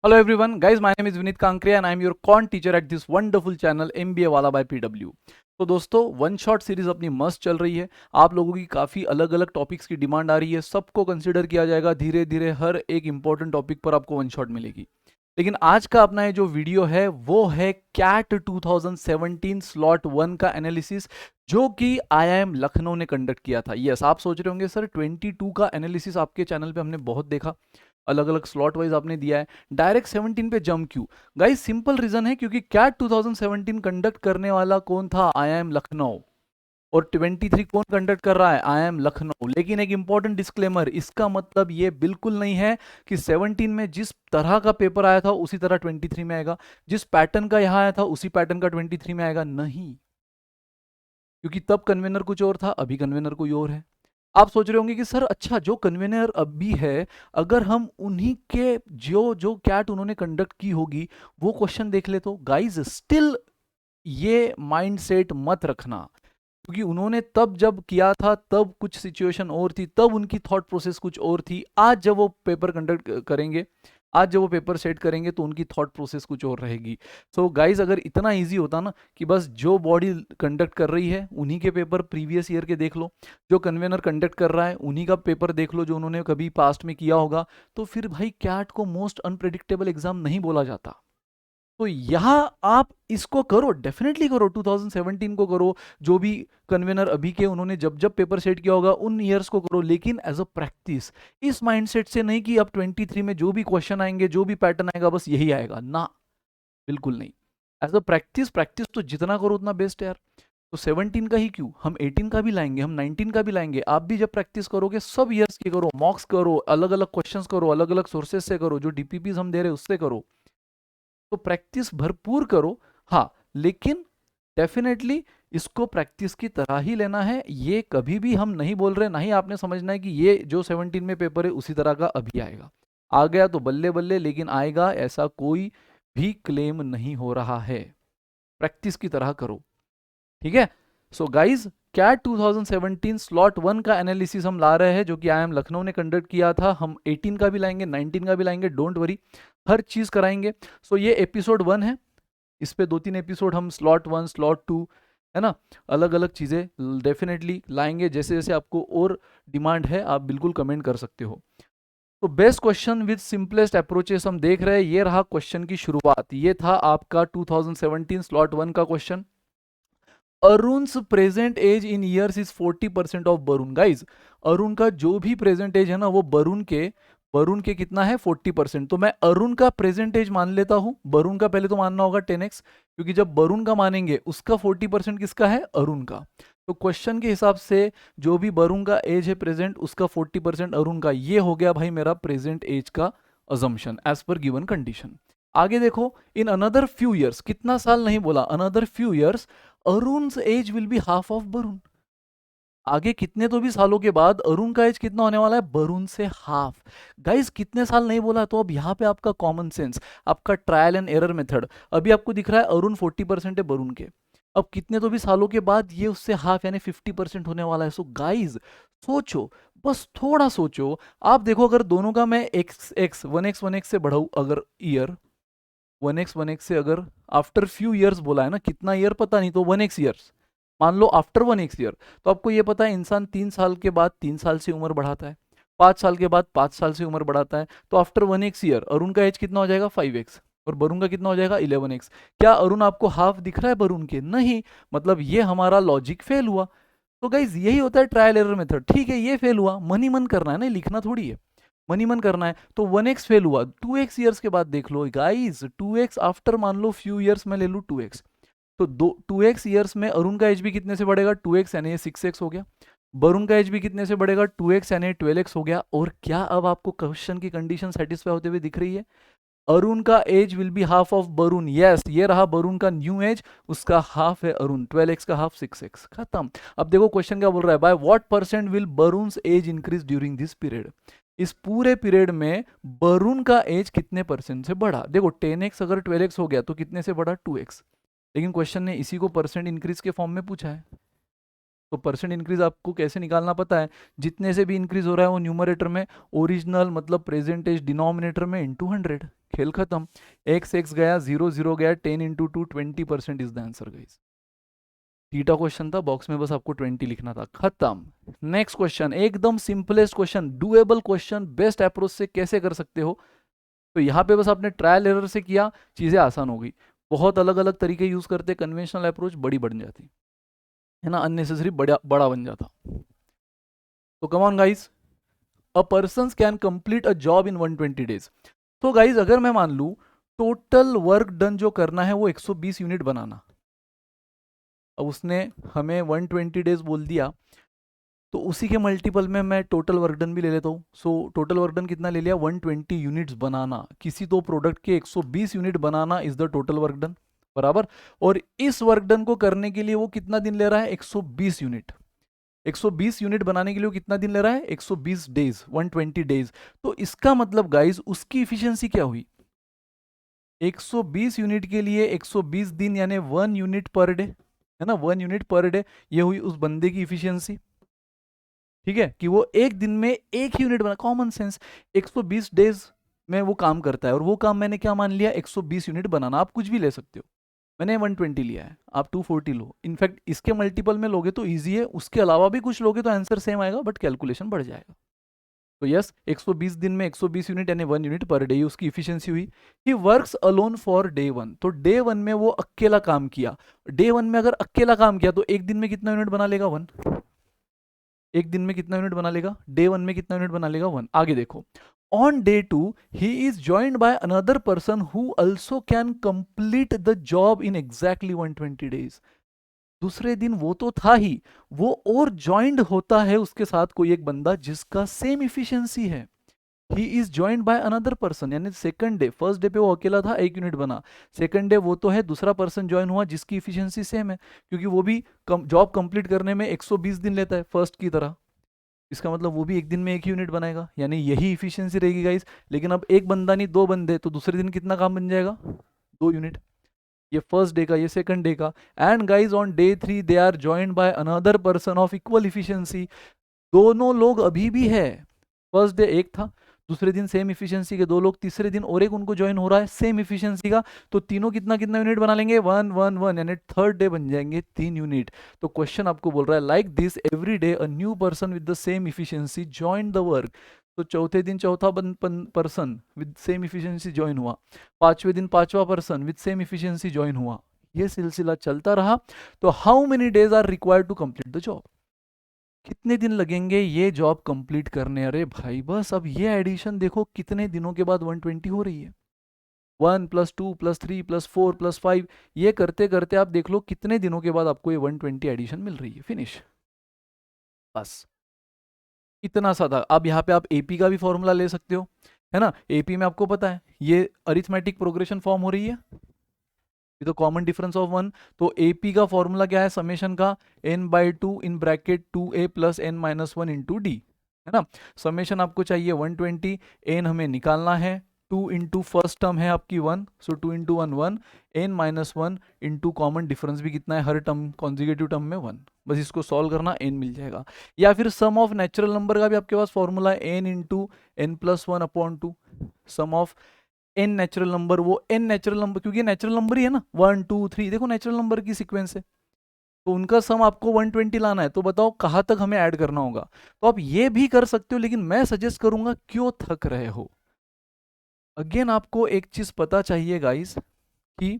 Hello everyone, guys. My name is Vinit Kankriya and I am your quant teacher at this wonderful channel MBA वाला by PW. तो दोस्तों one shot series अपनी मस्त चल रही है। आप लोगों की काफ़ी अलग अलग टॉपिक्स की डिमांड आ रही है, सबको कंसिडर किया जाएगा। धीरे धीरे हर एक इंपॉर्टेंट टॉपिक पर आपको वन शॉट मिलेगी। लेकिन आज का अपना ये जो वीडियो है वो है कैट 2017 स्लॉट 1 का एनालिसिस, जो कि आईआईएम लखनऊ ने कंडक्ट किया था। यस, आप सोच रहे होंगे सर 22 का एनालिसिस आपके चैनल पे हमने बहुत देखा, अलग अलग स्लॉट वाइज आपने दिया है, डायरेक्ट 17 पे जंप क्यों? गाइस सिंपल रीजन है, क्योंकि कैट 2017 कंडक्ट करने वाला कौन था? आईआईएम लखनऊ। और 23 कौन कंडक्ट कर रहा है? आईआईएम लखनऊ। लेकिन एक इंपॉर्टेंट डिस्क्लेमर, इसका मतलब ये बिल्कुल नहीं है कि 17 में जिस तरह का पेपर आया था उसी तरह 23 में आएगा, जिस पैटर्न का यहां आया था उसी पैटर्न का 23 में आएगा। नहीं, क्योंकि तब कन्वेनर कुछ और था, अभी कन्वेनर कोई और है। आप सोच रहे होंगे कि सर अच्छा, जो कन्वेनर अभी है, अगर हम उन्हीं के जो जो कैट उन्होंने कंडक्ट की होगी वो क्वेश्चन देख ले तो? गाइज स्टिल ये माइंडसेट मत रखना, क्योंकि उन्होंने तब जब किया था तब कुछ सिचुएशन और थी, तब उनकी थॉट प्रोसेस कुछ और थी। आज जब वो पेपर कंडक्ट करेंगे, आज जब वो पेपर सेट करेंगे तो उनकी थॉट प्रोसेस कुछ और रहेगी। सो गाइज अगर इतना इजी होता ना कि बस जो बॉडी कंडक्ट कर रही है उन्हीं के पेपर प्रीवियस ईयर के देख लो, जो कन्वेनर कंडक्ट कर रहा है उन्हीं का पेपर देख लो जो उन्होंने कभी पास्ट में किया होगा, तो फिर भाई कैट को मोस्ट अनप्रेडिक्टेबल एग्जाम नहीं बोला जाता। तो यहां आप इसको करो, डेफिनेटली करो, 2017 को करो, जो भी कन्वेनर अभी के उन्होंने जब जब पेपर सेट किया होगा उन ईयर्स को करो, लेकिन एज अ प्रैक्टिस, इस माइंडसेट से नहीं कि अब 23 में जो भी क्वेश्चन आएंगे, जो भी पैटर्न आएगा बस यही आएगा ना, बिल्कुल नहीं। एज अ प्रैक्टिस, प्रैक्टिस तो जितना करो उतना बेस्ट है यार। तो 17 का ही क्यों, हम 18 का भी लाएंगे, हम 19 का भी लाएंगे। आप भी जब प्रैक्टिस करोगे सब ईयर्स की करो, मॉक्स करो, अलग अलग क्वेश्चंस करो, अलग अलग सोर्सेज से करो, जो डीपीपीज हम दे रहे हैं उससे करो। तो प्रैक्टिस भरपूर करो। हाँ, लेकिन डेफिनेटली इसको प्रैक्टिस की तरह ही लेना है। ये कभी भी हम नहीं बोल रहे, ना ही आपने समझना है कि ये जो 17 में पेपर है उसी तरह का अभी आएगा। आ गया तो बल्ले बल्ले, लेकिन आएगा ऐसा कोई भी क्लेम नहीं हो रहा है। प्रैक्टिस की तरह करो, ठीक है? सो गाइज, कैट 2017 स्लॉट 1 का एनालिसिस हम ला रहे हैं, जो कि आईआईएम लखनऊ ने कंडक्ट किया था। हम 18 का भी लाएंगे, 19 का भी लाएंगे, डोंट वरी, हर चीज कराएंगे। सो ये एपिसोड 1 है, इस पे 2-3 एपिसोड हम स्लॉट 1 स्लॉट 2, है ना, अलग अलग चीजें डेफिनेटली लाएंगे। जैसे जैसे आपको और डिमांड है आप बिल्कुल कमेंट कर सकते हो। तो best question with simplest approaches हम देख रहे हैं। ये रहा क्वेश्चन की शुरुआत, ये था आपका 2017 स्लॉट 1 का question. Arun's present age in years is 40% of Varun. Guys Arun का जो भी प्रेजेंट एज है ना वो वरुण के कितना है? 40%। तो मैं अरुण का प्रेजेंट एज मान लेता हूं, वरुण का पहले तो मानना होगा 10x, क्योंकि जब वरुण का मानेंगे उसका 40% किसका है? अरुण का। तो क्वेश्चन के हिसाब से जो भी वरुण का एज है प्रेजेंट, उसका 40% अरुण का। ये हो गया भाई मेरा प्रेजेंट एज का अजम्पशन एज पर गिवन कंडीशन। आगे देखो, इन अनदर फ्यू ईयर्स, कितना साल नहीं बोला, another few years Arun age will be half of Varun. आगे कितने तो भी सालों के बाद अरुण का एज कितना होने वाला है? वरुण से हाफ। गाइस कितने साल नहीं बोला, तो अब यहाँ पे आपका कॉमन सेंस, आपका ट्रायल एंड एरर मेथड, अभी आपको दिख रहा है अरुण 40% है वरुण के, अब कितने तो भी सालों के बाद ये उससे हाफ यानी 50% होने वाला है। सो गाइज सोचो, बस थोड़ा सोचो। आप देखो, अगर दोनों का मैं एक्स एक्स 1x से बढ़ाऊं, अगर ईयर 1x से, अगर आफ्टर फ्यू ईयर्स बोला है ना, कितना ईयर पता नहीं, तो 1x ईयर्स मान लो, आफ्टर 1x ईयर। तो आपको ये पता है इंसान 3 साल के बाद 3 साल से उम्र बढ़ाता है, 5 साल के बाद 5 साल से उम्र बढ़ाता है। तो आफ्टर 1x ईयर अरुण का एज कितना हो जाएगा? 5x। और वरुण का कितना हो जाएगा? 11x। क्या अरुण आपको हाफ दिख रहा है वरुण के? नहीं, मतलब ये हमारा लॉजिक फेल हुआ। तो गाइज यही होता है ट्रायल एरर मेथड। ठीक है, ये फेल हुआ, मन ही मन करना है ना, लिखना थोड़ी है, मन ही मन करना है। तो 1x फेल हुआ, 2x ईयर्स के बाद देख लो गाइस, 2x आफ्टर मान लो फ्यू ईयर्स में ले लूँ 2x, तो 2x ईयर्स में अरुण का एज भी कितने से बढ़ेगा? 2x, यानी ये 6x हो गया। वरुण का एज भी कितने से बढ़ेगा? 2x, यानी 12x हो गया। और क्या अब आपको क्वेश्चन की कंडीशन सेटिस्फाई होते हुए दिख रही है? अरुण का age will be half of Varun. Yes, ये रहा वरुण का न्यू एज, उसका हाफ है अरुण, 12x का हाफ 6x, खत्म। अब देखो क्वेश्चन क्या बोल रहा है, by what percent will Varun's age increase during this period. इस पूरे पीरियड में वरुण का एज कितने परसेंट से बढ़ा? देखो 10x अगर 12x हो गया तो कितने से बढ़ा? 2x। लेकिन क्वेश्चन ने इसी को परसेंट इंक्रीज के फॉर्म में पूछा है। तो परसेंट इंक्रीज आपको कैसे निकालना पता है, जितने से भी इंक्रीज हो रहा है वो न्यूमरेटर में ओरिजिनल मतलब प्रेजेंटेज डिनोमिनेटर में इंटू 100, खेल खत्म। एक्स गया 0 गया 10 into 2 20% is the answer guys. Theta question था, बॉक्स में बस आपको 20 लिखना था, खत्म। नेक्स्ट क्वेश्चन एकदम simplest question, doable question, best approach से कैसे कर सकते हो। तो यहाँ पे बस आपने ट्रायल एरर से किया, चीजें आसान हो गई। बहुत अलग अलग तरीके यूज करते, कन्वेंशनल अप्रोच बड़ी बढ़ जाती है ना, अननेसेसरी बड़ा बड़ा बन जाता। तो कम on guys, a person can complete a job in 120 days. तो गाइस अगर मैं मान लूं टोटल वर्क डन जो करना है वो 120 यूनिट बनाना, अब उसने हमें 120 डेज बोल दिया, तो उसी के मल्टीपल में मैं टोटल वर्क डन भी ले लेता हूँ। सो टोटल वर्क डन कितना ले लिया, 120 यूनिट्स बनाना, किसी तो प्रोडक्ट के 120 unit banana is the total work done, बराबर। और इस वर्क डन को करने के लिए वो कितना दिन ले रहा है, 120 यूनिट। 120 यूनिट बनाने के लिए वो कितना दिन ले रहा है, 120 डेज, 120 डेज। तो इसका मतलब गाइस उसकी इफिशियंसी क्या हुई, 120 यूनिट के लिए 120 दिन यानी 1 यूनिट पर डे, है ना, 1 यूनिट पर डे, ये हुई उस बंदे की इफिशियंसी। ठीक है, कि वो एक दिन में एक यूनिट बना, कॉमन सेंस, 120 डेज में वो काम करता है, और वो काम मैंने क्या मान लिया, 120 यूनिट बनाना। आप कुछ भी ले सकते हो, मैंने 120 लिया है, आप 240 लो, इनफैक्ट इसके मल्टीपल में लोगे तो ईजी है, उसके अलावा भी कुछ लोगे तो आंसर सेम आएगा बट कैलकुलेशन बढ़ जाएगा। तो यस 120 दिन में 120 यूनिट यानी 1 यूनिट पर डे उसकी इफिशियंसी हुई। He works alone for day 1, तो डे 1 में वो अकेला काम किया। डे 1 में अगर अकेला काम किया तो एक दिन में कितना यूनिट बना लेगा, 1। एक दिन में कितना यूनिट बना लेगा, डे 1 में कितना यूनिट बना लेगा, 1। आगे देखो, on day 2 he is joined by another person who also can complete the job in exactly 120 days. दूसरे दिन वो तो था ही, वो और ज्वाइंड होता है उसके साथ कोई एक बंदा जिसका सेम इफिशियंसी है। He is joined by another person, यानी सेकंड डे, फर्स्ट डे पे वो अकेला था, एक यूनिट बना। सेकंड डे वो तो है, दूसरा पर्सन ज्वाइन हुआ जिसकी इफिशियंसी सेम है, क्योंकि वो भी जॉब कंप्लीट करने में 120 दिन लेता है फर्स्ट की तरह। इसका मतलब वो भी एक दिन में एक यूनिट बनाएगा, यानी यही इफिशियंसी रहेगी गाइस। लेकिन अब एक बंदा नहीं, दो बंदे, तो दूसरे दिन कितना काम बन जाएगा, 2 यूनिट। ये फर्स्ट डे का, ये सेकंड डे का। And guys on day 3 they are joined by another person of equal efficiency. दोनों लोग अभी भी है, फर्स्ट डे एक था, दूसरे दिन सेम इफिशियंसी के दो लोग, तीसरे दिन और एक उनको ज्वाइन हो रहा है सेम इफिशियंसी का, तो तीनों कितना कितना यूनिट बना लेंगे, 1 1 1, यानी थर्ड डे बन जाएंगे 3 यूनिट। तो क्वेश्चन आपको बोल रहा है like this every day a new person with the same efficiency join the work. तो चौथे दिन चौथा person with same efficiency join हुआ, पांचवें दिन पांचवा person with same efficiency join हुआ, ये सिलसिला चलता रहा। तो how many days are required to complete the job, कितने दिन लगेंगे ये जॉब कंप्लीट करने। अरे भाई बस अब ये एडिशन देखो कितने दिनों के बाद 120 हो रही है, 1 + 2 + 3 + 4 + 5, ये करते करते आप देख लो कितने दिनों के बाद आपको ये 120 एडिशन मिल रही है, फिनिश, बस इतना सा था। अब यहाँ पे आप एपी का भी फॉर्मूला ले सकते हो, है ना। एपी में आपको पता है ये अरिथमेटिक प्रोग्रेशन फॉर्म हो रही है, ये तो कॉमन डिफरेंस ऑफ 1। तो एपी का फॉर्मूला क्या है, समेशन का n/2 in bracket 2a + n-1 into D, है ना। समेशन आपको चाहिए 120, n हमें निकालना है, 2 इंटू फर्स्ट टर्म है आपकी 1, सो 2 into 1 1, n-1 into common difference भी कितना है हर टर्म कॉन्जिक्यूटिव टर्म में 1, बस इसको सॉल्व करना, n मिल जाएगा। या फिर सम ऑफ नेचुरल नंबर का भी आपके पास फॉर्मूला है, n इंटू n+1/2, sum of N natural number, वो एन नेचुरल नंबर क्योंकि नेचुरल नंबर ही है ना, 1 2 3, देखो नेचुरल नंबर की सीक्वेंस है, तो उनका सम आपको 120 लाना है। तो बताओ कहाँ तक हमें ऐड करना होगा। तो आप ये भी कर सकते हो, लेकिन मैं सजेस्ट करूंगा क्यों थक रहे हो। अगेन आपको एक चीज पता चाहिए गाइस कि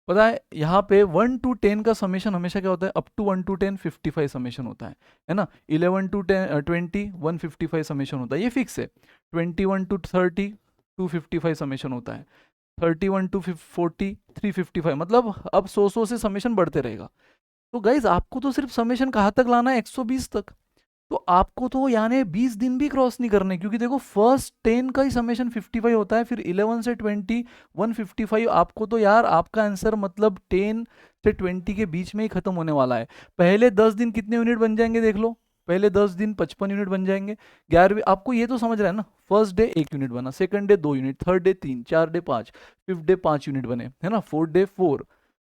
पता है यहाँ पे 1 to 10 का समेशन हमेशा क्या होता है, अप टू 1 to 10 55 समेशन होता है ना। 11 to 20 155 समेशन होता है, ये फिक्स है। 21 to 30 255 समेशन होता है, 31 to 40 355, मतलब अब 100 से समेशन बढ़ते रहेगा। तो गाइज आपको तो सिर्फ समेशन कहाँ तक लाना है, 120 तक। तो आपको तो यानी 20 दिन भी क्रॉस नहीं करने, क्योंकि देखो फर्स्ट 10 का ही समेशन 55 होता है, फिर 11 से 20 155। आपको तो यार आपका आंसर मतलब 10 से 20 के बीच में ही खत्म होने वाला है। पहले 10 दिन कितने यूनिट बन जाएंगे देख लो, पहले 10 दिन 55 यूनिट बन जाएंगे। 11वें आपको ये तो समझ रहा है ना, फर्स्ट डे 1 यूनिट बना, second day 2 unit, third day 3, 4 day 5, fifth day 5 unit बने, है ना, fourth day 4,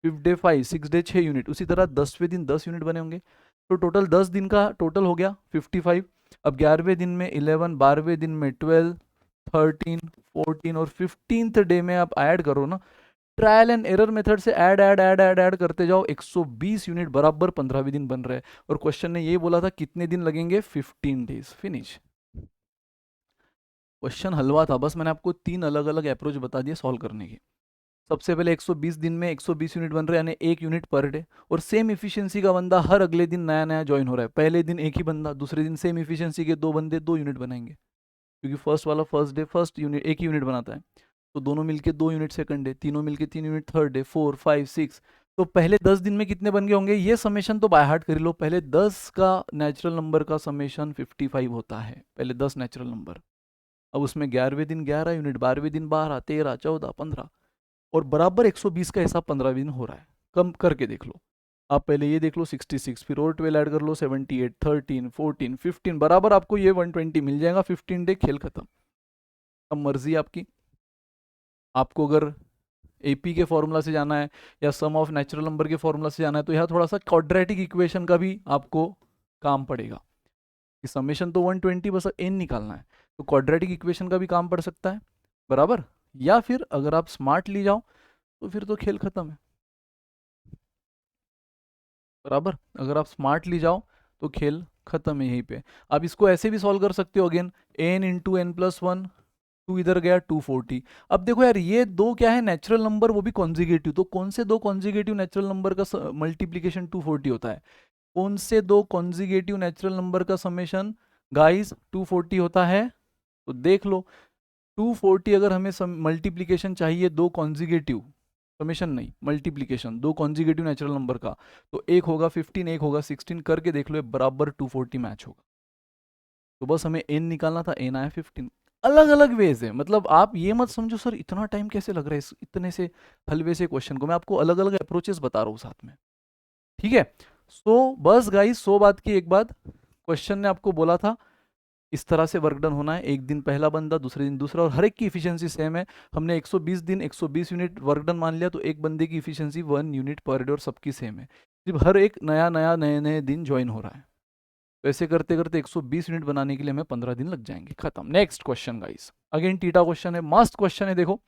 5th day 5, 6th day 6 unit, उसी तरह 10वें दिन 10 यूनिट बने होंगे। तो टोटल 10 दिन का टोटल हो गया 55। अब 11वें दिन में 11, 12वें दिन में 12, 13, 14 और 15th डे में आप ऐड करो ना, ट्रायल एंड एरर मेथड से add add add add add करते जाओ, 120 यूनिट बराबर 15वें दिन बन रहे हैं। और क्वेश्चन ने ये बोला था कितने दिन लगेंगे, 15 डेज। फिनिश। क्वेश्चन हलवा था, बस मैंने आपको 3 अलग अलग अप्रोच बता दिए सॉल्व करने की। सबसे पहले 120 दिन में 120 यूनिट बन रहे हैं, यानी 1 यूनिट पर डे। और सेम इफिशियंसी का बंदा हर अगले दिन नया नया ज्वाइन हो रहा है। पहले दिन एक ही बंदा, दूसरे दिन सेम इफिशियंसी के 2 बंदे 2 यूनिट बनाएंगे, क्योंकि फर्स्ट वाला first day first unit 1 unit बनाता है, तो दोनों मिलके 2 यूनिट सेकंड डे, तीनों मिलके 3 यूनिट थर्ड डे, 4, 5, 6। तो पहले 10 दिन में कितने बन गए होंगे, ये समेशन तो बाय हार्ट कर लो। पहले 10 का नेचुरल नंबर का समेशन 55 होता है, पहले 10 नेचुरल नंबर। अब उसमें 11वें दिन 11 यूनिट, 12वें दिन 12, 13, 14, 15 और बराबर 120 का हिसाब 15वें दिन हो रहा है। कम करके देख लो, आप पहले ये देख लो 66, फिर और 12 ऐड कर लो 78, 13, 14, 15 बराबर आपको ये 120 मिल जाएगा। 15 डे खेल खत्म। अब मर्जी आपकी, आपको अगर एपी के फॉर्मूला से जाना है या सम ऑफ नेचुरल नंबर के फॉर्मूला से जाना है, तो यहाँ थोड़ा सा क्वाड्रेटिक इक्वेशन का भी आपको काम पड़ेगा कि समेशन तो 120 बस एन निकालना है, तो क्वाड्रेटिक इक्वेशन का भी काम पड़ सकता है बराबर। या फिर अगर आप स्मार्ट ली जाओ तो फिर तो खेल खत्म है बराबर। अगर आप स्मार्ट ली जाओ तो खेल खत्म है यहीं पे। आप इसको ऐसे भी सॉल्व कर सकते हो, again N into N plus 1, 2 इधर गया 240। अब देखो यार, ये दो क्या है, नेचुरल नंबर, वो भी कॉन्जिगेटिव। तो कौन से दो कॉन्जिगेटिव नेचुरल नंबर का मल्टीप्लीकेशन 240 होता है? कौन से दो कॉन्जिगेटिव नेचुरल नंबर का समेशन गाइस 240 होता है? तो देख लो, 240 अगर हमें मल्टीप्लीकेशन चाहिए दो कॉन्जिगेटिव, समेशन नहीं मल्टीप्लीकेशन, दो कॉन्जिगेटिव नेचुरल नंबर का, तो एक होगा 15, एक होगा 16, करके देख लो, बराबर 240 मैच होगा। तो बस हमें एन निकालना था, एन आया 15। अलग अलग वेज है, मतलब आप ये मत समझो सर इतना टाइम कैसे लग रहा है इतने से हलवे से क्वेश्चन को। मैं आपको अलग अलग अप्रोचेस बता रहा हूँ साथ में, ठीक है। सो बस गाइस, 100 बात की एक बात, क्वेश्चन ने आपको बोला था इस तरह से वर्क डन होना है। एक दिन पहला बंदा, दूसरे दिन दूसरा, और हर एक की इफिशियंसी सेम है। हमने 120 दिन 120 यूनिट वर्क डन मान लिया, तो एक बंदे की इफिशियंसी 1 यूनिट पर डे और सबकी सेम है। सिर्फ हर एक नया नया नए नए दिन ज्वाइन हो रहा है। तो ऐसे करते करते 120 यूनिट बनाने के लिए हमें 15 दिन लग जाएंगे। खत्म। Next question guys, again theta question है, मस्त क्वेश्चन है। देखो,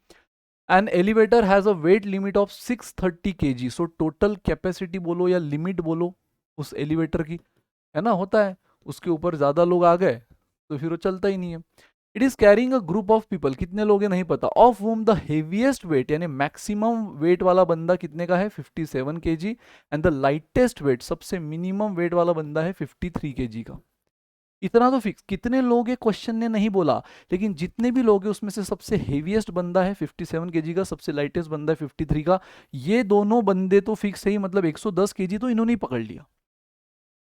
an elevator has a wait limit of 630 kg। So total capacity बोलो या लिमिट बोलो उस एलिवेटर की, है ना, होता है उसके ऊपर ज्यादा लोग आ गए तो फिर वो चलता ही नहीं है। It is carrying a group of people, कितने लोग हैं नहीं पता, of whom the heaviest weight, यानी मैक्सिमम वेट वाला बंदा कितने का है 57 kg, and the lightest weight, सबसे मिनिमम वेट वाला बंदा है 53 kg का। इतना तो फिक्स, कितने लोग है क्वेश्चन ने नहीं बोला, लेकिन जितने भी लोग हैं उसमें से सबसे हेवीएस्ट बंदा है 57 kg का, सबसे लाइटेस्ट बंदा है 53 का। ये दोनों बंदे तो फिक्स है ही, मतलब 110 kg तो इन्होंने ही पकड़ लिया।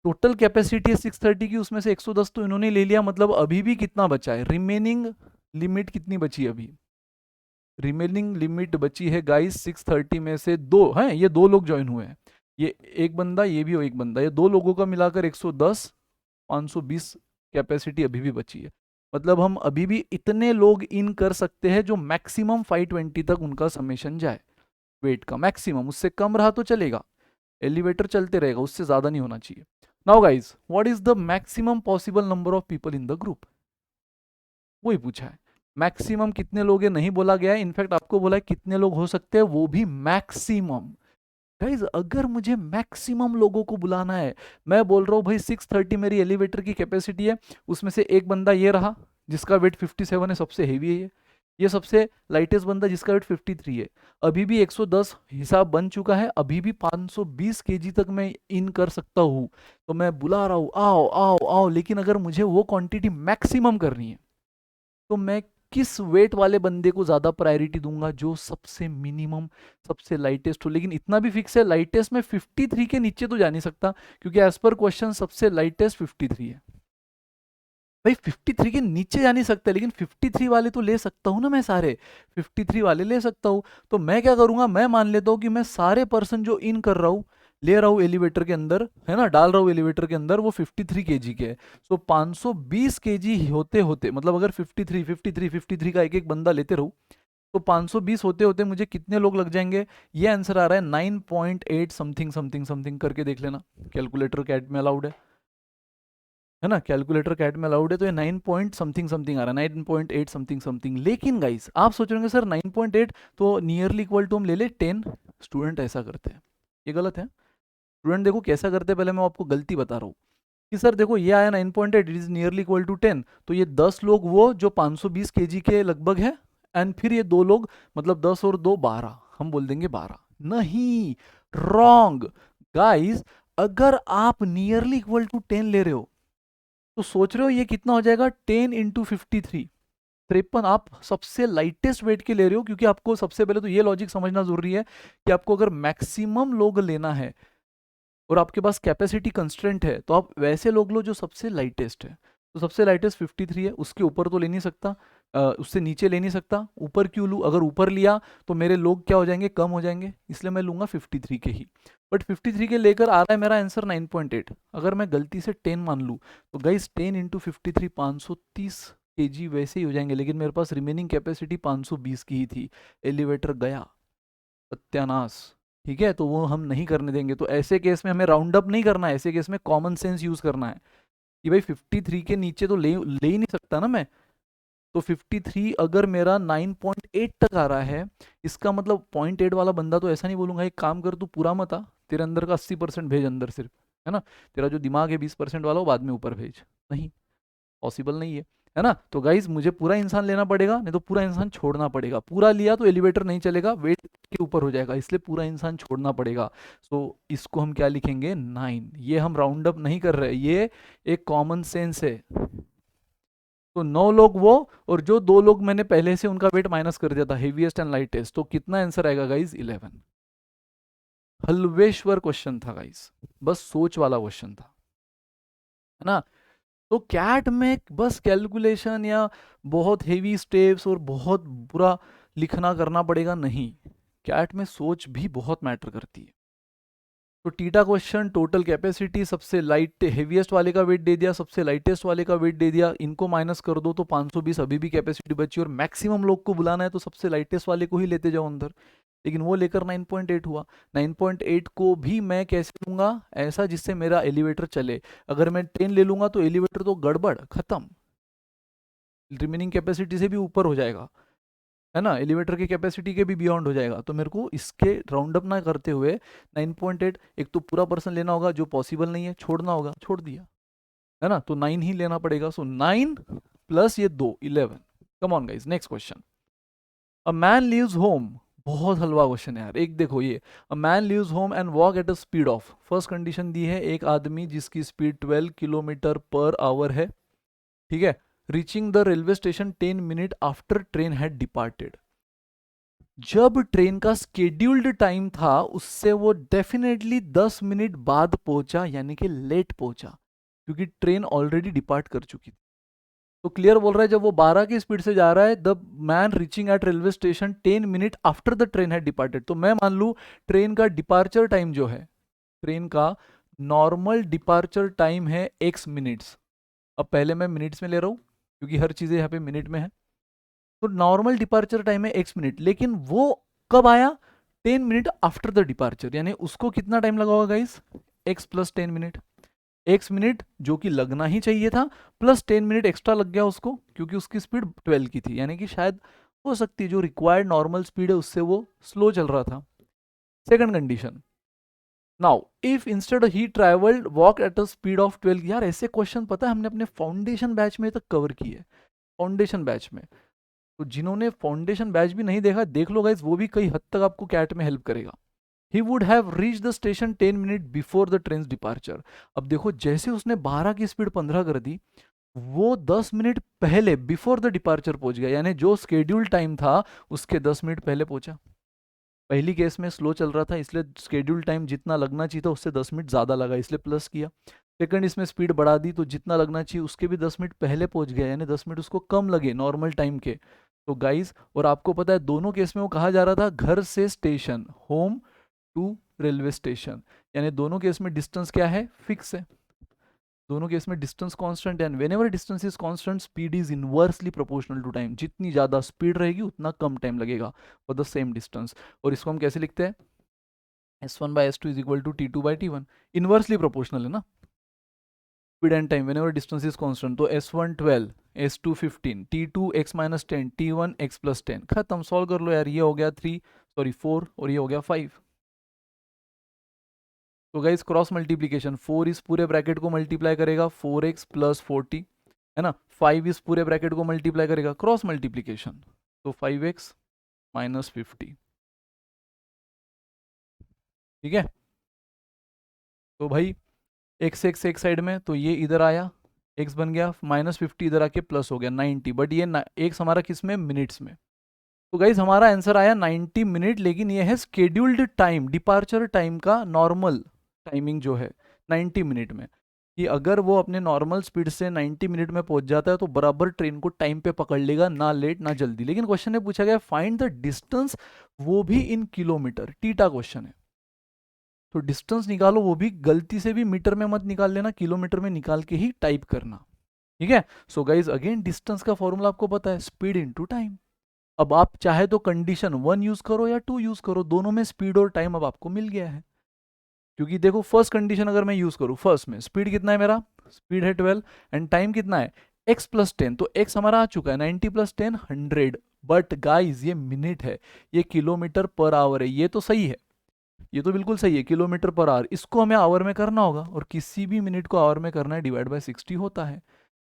टोटल कैपेसिटी है 630 की, उसमें से 110 तो इन्होंने ले लिया, मतलब अभी भी कितना बचा है, रिमेनिंग लिमिट कितनी बची है अभी? रिमेनिंग लिमिट बची है गाइस 630 में से दो हैं, ये दो लोग ज्वाइन हुए हैं, ये एक बंदा, ये भी एक बंदा, ये दो लोगों का मिलाकर 110, 520 कैपेसिटी अभी भी बची है। मतलब हम अभी भी इतने लोग इन कर सकते हैं जो मैक्सिमम 520 तक उनका समेशन जाए वेट का, मैक्सिमम। उससे कम रहा तो चलेगा, एलिवेटर चलते रहेगा, उससे ज्यादा नहीं होना चाहिए। Now guys, what is the maximum possible number of people in the group, वही पूछा है। मैक्सिमम कितने लोग हैं नहीं बोला गया है, इनफैक्ट आपको बोला है कितने लोग हो सकते हैं, वो भी मैक्सिमम। गाइज, अगर मुझे मैक्सिमम लोगों को बुलाना है, मैं बोल रहा हूँ भाई 630 मेरी एलिवेटर की कैपेसिटी है, उसमें से एक बंदा ये रहा जिसका वेट 57 है, सबसे हेवी है ये सबसे लाइटेस्ट बंदा जिसका वेट 53 है। अभी भी 110 हिसाब बन चुका है, अभी भी 520 kg तक मैं इन कर सकता हूँ। तो मैं बुला रहा हूँ आओ आओ आओ, लेकिन अगर मुझे वो क्वांटिटी मैक्सिमम करनी है तो मैं किस वेट वाले बंदे को ज्यादा प्रायोरिटी दूंगा, जो सबसे मिनिमम, सबसे लाइटेस्ट हो। लेकिन इतना भी फिक्स है, लाइटेस्ट में 53 के नीचे तो जा नहीं सकता, क्योंकि एज पर क्वेश्चन सबसे लाइटेस्ट 53 है। भाई 53 के नीचे जा नहीं सकता, लेकिन 53 वाले तो ले सकता हूं ना, मैं सारे 53 वाले ले सकता हूं। तो मैं क्या करूंगा, मैं मान लेता हूं कि मैं सारे पर्सन जो इन कर रहा हूं, ले रहा हूं एलिवेटर के अंदर, है ना, डाल रहा हूं एलिवेटर के अंदर, वो 53 kg के है। सो 520 kg होते होते, मतलब अगर 53 53 53 का एक एक बंदा लेते रहूं, तो 520 होते होते मुझे कितने लोग लग जाएंगे? ये आंसर आ रहा है 9.8 समथिंग समथिंग समथिंग, करके देख लेना, कैलकुलेटर कैट में अलाउड है ना, कैलकुलेटर कैट में अलाउड है, तो ये 9 पॉइंट समथिंग समथिंग आ रहा है, 9.8 समथिंग समथिंग। लेकिन गाइस आप सोच रहे होंगे सर 9.8 तो नियरली इक्वल टू हम ले ले 10। स्टूडेंट ऐसा करते हैं, ये गलत है। स्टूडेंट देखो कैसा करते हैं, पहले मैं आपको गलती बता रहा हूँ कि सर देखो ये आया 9.8, it is nearly equal to 10, तो ये 10 लोग वो जो 520 केजी के लगभग है, एंड फिर ये 2 लोग, मतलब 10 और 2 12, हम बोल देंगे 12। नहीं, रॉन्ग गाइस। अगर आप नियरली इक्वल टू 10 ले रहे हो तो सोच रहे हो ये कितना हो जाएगा, 10 इंटू 53, 53। आप सबसे लाइटेस्ट वेट के ले रहे हो, क्योंकि आपको सबसे पहले तो ये लॉजिक समझना जरूरी है कि आपको अगर मैक्सिमम लोग लेना है और आपके पास कैपेसिटी कंस्ट्रेंट है, तो आप वैसे लोग लो जो सबसे लाइटेस्ट है। तो सबसे लाइटेस्ट 53 है, उसके ऊपर तो ले नहीं सकता, उससे नीचे ले नहीं सकता। ऊपर क्यों लूँ? अगर ऊपर लिया तो मेरे लोग क्या हो जाएंगे, कम हो जाएंगे, इसलिए मैं लूंगा 53 के ही। बट 53 के लेकर आ रहा है मेरा आंसर 9.8। अगर मैं गलती से 10 मान लूँ तो गाइस 10 इंटू 53 530 केजी वैसे ही हो जाएंगे, लेकिन मेरे पास रिमेनिंग कैपेसिटी 520 की ही थी। एलिवेटर गया, सत्यानाश। ठीक है, तो वो हम नहीं करने देंगे। तो ऐसे केस में हमें राउंड अप नहीं करना है, ऐसे केस में कॉमन सेंस यूज करना है कि भाई 53 के नीचे तो ले ही नहीं सकता ना मैं। तो 53 अगर मेरा 9.8 तक आ रहा है, इसका मतलब 0.8 वाला बंदा तो ऐसा नहीं बोलूंगा एक काम कर तू पूरा मत आ, तेरे अंदर का 80% भेज अंदर सिर्फ, है ना, तेरा जो दिमाग है 20% वाला वो बाद में ऊपर भेज। नहीं, पॉसिबल नहीं है ना। तो गाइज मुझे पूरा इंसान लेना पड़ेगा, नहीं तो पूरा इंसान छोड़ना पड़ेगा। पूरा लिया तो एलिवेटर नहीं चलेगा, वेट के ऊपर हो जाएगा, इसलिए पूरा इंसान छोड़ना पड़ेगा। सो इसको हम क्या लिखेंगे, 9। ये हम राउंड अप नहीं कर रहे, ये एक कॉमन सेंस है। तो 9 लोग वो, और जो 2 लोग मैंने पहले से उनका वेट माइनस कर दिया था, हेवीएस्ट एंड लाइटेस्ट, तो कितना आंसर आएगा गाइज, 11। हल्वेश्वर क्वेश्चन था गाइज, बस सोच वाला क्वेश्चन था, है ना। तो कैट में बस कैलकुलेशन या बहुत हेवी स्टेप्स और बहुत बुरा लिखना करना पड़ेगा, नहीं। कैट में सोच भी बहुत मैटर करती है। तो टीटा क्वेश्चन, टोटल कैपेसिटी, सबसे लाइट हेवीएस्ट वाले का वेट दे दिया, सबसे लाइटेस्ट वाले का वेट दे दिया, इनको माइनस कर दो तो 520 अभी भी कैपेसिटी बची, और मैक्सिमम लोग को बुलाना है तो सबसे लाइटेस्ट वाले को ही लेते जाओ अंदर। लेकिन वो लेकर 9.8 हुआ। 9.8 को भी मैं कैसे लूंगा, ऐसा जिससे मेरा एलिवेटर चले। अगर मैं 10 ले लूंगा तो एलिवेटर तो गड़बड़ खत्म, रिमेनिंग कैपेसिटी से भी ऊपर हो जाएगा, है ना, एलिवेटर की कैपेसिटी के भी बियॉन्ड हो जाएगा। तो मेरे को इसके राउंड अप ना करते हुए 9.8, एक तो पूरा पर्सन लेना होगा जो पॉसिबल नहीं है, छोड़ना होगा, छोड़ दिया, है ना, तो 9 ही लेना पड़ेगा। सो 9 प्लस ये 2, 11। Come on guys, next question. A man leaves home, बहुत हलवा क्वेश्चन है यार। एक देखो ये, a man leaves home and walk at a speed of, first condition दी है एक आदमी जिसकी स्पीड 12 किलोमीटर पर आवर है, ठीक है, reaching the railway station 10 minute after train had departed. जब ट्रेन का स्केड्यूल्ड टाइम था उससे वो डेफिनेटली 10 मिनट बाद पहुंचा, यानी कि लेट पहुंचा, क्योंकि ट्रेन ऑलरेडी डिपार्ट कर चुकी थी। तो क्लियर बोल रहा है, जब वो 12 की स्पीड से जा रहा है, the man reaching eight railway station 10 minute after the train had departed. तो मैं मान लू ट्रेन का डिपार्चर टाइम जो है, ट्रेन का नॉर्मल डिपार्चर टाइम है x मिनट्स। अब पहले मैं मिनट्स में ले रहा हूं क्योंकि हर चीजें यहाँ पे मिनट में है। तो नॉर्मल डिपार्चर टाइम है x मिनट, लेकिन वो कब आया, 10 मिनट आफ्टर द डिपार्चर, यानी उसको कितना टाइम लगा होगा guys, x plus 10 minute. x minute जो कि लगना ही चाहिए था, प्लस 10 मिनट एक्स्ट्रा लग गया उसको, क्योंकि उसकी स्पीड 12 की थी, यानी कि शायद हो सकती है जो रिक्वायर्ड नॉर्मल स्पीड है उससे वो स्लो चल रहा था। Second condition, now if instead he travelled walk at a speed of 12, यार ऐसे क्वेश्चन पता है हमने अपने फाउंडेशन बैच में तक कवर किए, फाउंडेशन बैच में। तो जिन्होंने फाउंडेशन बैच भी नहीं देखा, देख लो गाइस, वो भी कई हद तक आपको कैट में हेल्प करेगा। He would have reach the station 10 minute before the train departure. अब देखो जैसे उसने 12 की स्पीड 15 कर दी, वो 10 मिनट पहले बिफोर द डिपार्चर पहुंच गया, यानी जो स्केड्यूल टाइम था उसके 10 मिनट पहले पहुंचा। पहली केस में स्लो चल रहा था, इसलिए स्केड्यूल टाइम जितना लगना चाहिए था उससे 10 मिनट ज़्यादा लगा, इसलिए प्लस किया। सेकंड, इसमें स्पीड बढ़ा दी तो जितना लगना चाहिए उसके भी 10 मिनट पहले पहुंच गया, यानी 10 मिनट उसको कम लगे नॉर्मल टाइम के। तो गाइस, और आपको पता है दोनों केस में वो कहा जा रहा था घर से station, home to railway station, यानी दोनों केस में डिस्टेंस क्या है, फिक्स है। दोनों केस में डिस्टेंस कांस्टेंट है, and whenever distance is constant speed is inversely proportional to time. जितनी ज़्यादा स्पीड रहेगी उतना कम टाइम लगेगा फॉर द सेम डिस्टेंस। और इसको हम कैसे लिखते हैं, S1 by S2 is equal to T2 by T1। Inversely proportional है ना, speed and time whenever distance is constant. तो S1 12, S2 15, T2 x minus 10, T1 x plus 10। खत्म, सॉल्व कर लो यार। ये हो गया 4 और ये हो गया 5। तो गाइस क्रॉस मल्टीप्लीकेशन, 4 इस पूरे ब्रैकेट को मल्टीप्लाई करेगा 4x प्लस 40, है ना। 5 इस पूरे ब्रैकेट को मल्टीप्लाई करेगा, क्रॉस मल्टीप्लीकेशन, तो 5x माइनस 50। ठीक है, तो भाई x एक साइड में, तो ये इधर आया, x बन गया माइनस 50, इधर आके प्लस हो गया 90। बट ये x हमारा किस में, मिनट्स में। तो गाइज हमारा आंसर आया 90 मिनट, लेकिन ये है स्केड्यूल्ड टाइम, डिपार्चर टाइम का नॉर्मल टाइमिंग जो है 90 मिनट में, कि अगर वो अपने नॉर्मल स्पीड से 90 मिनट में पहुंच जाता है तो बराबर ट्रेन को टाइम पे पकड़ लेगा, ना लेट ना जल्दी। लेकिन क्वेश्चन में पूछा गया फाइंड द डिस्टेंस, वो भी इन किलोमीटर, टीटा क्वेश्चन है। तो डिस्टेंस निकालो, वो भी गलती से भी मीटर में मत निकाल लेना, किलोमीटर में निकाल के ही टाइप करना। ठीक है, सो गाइज अगेन डिस्टेंस का फॉर्मूला आपको पता है, स्पीड इनटू टाइम। अब आप चाहे तो कंडीशन 1 यूज करो या 2 यूज करो, दोनों में स्पीड और टाइम अब आपको मिल गया है। क्योंकि देखो फर्स्ट कंडीशन अगर मैं यूज करूं, फर्स्ट में स्पीड कितना है, मेरा स्पीड है 12 एंड टाइम कितना है x प्लस 10, तो x हमारा आ चुका है 90 प्लस 10 100। बट गाइज ये मिनट है, ये किलोमीटर पर आवर है। ये तो सही है, ये तो बिल्कुल सही है, किलोमीटर पर आवर। इसको हमें आवर में करना होगा, और किसी भी मिनट को आवर में करना है, डिवाइड बाय 60 होता है।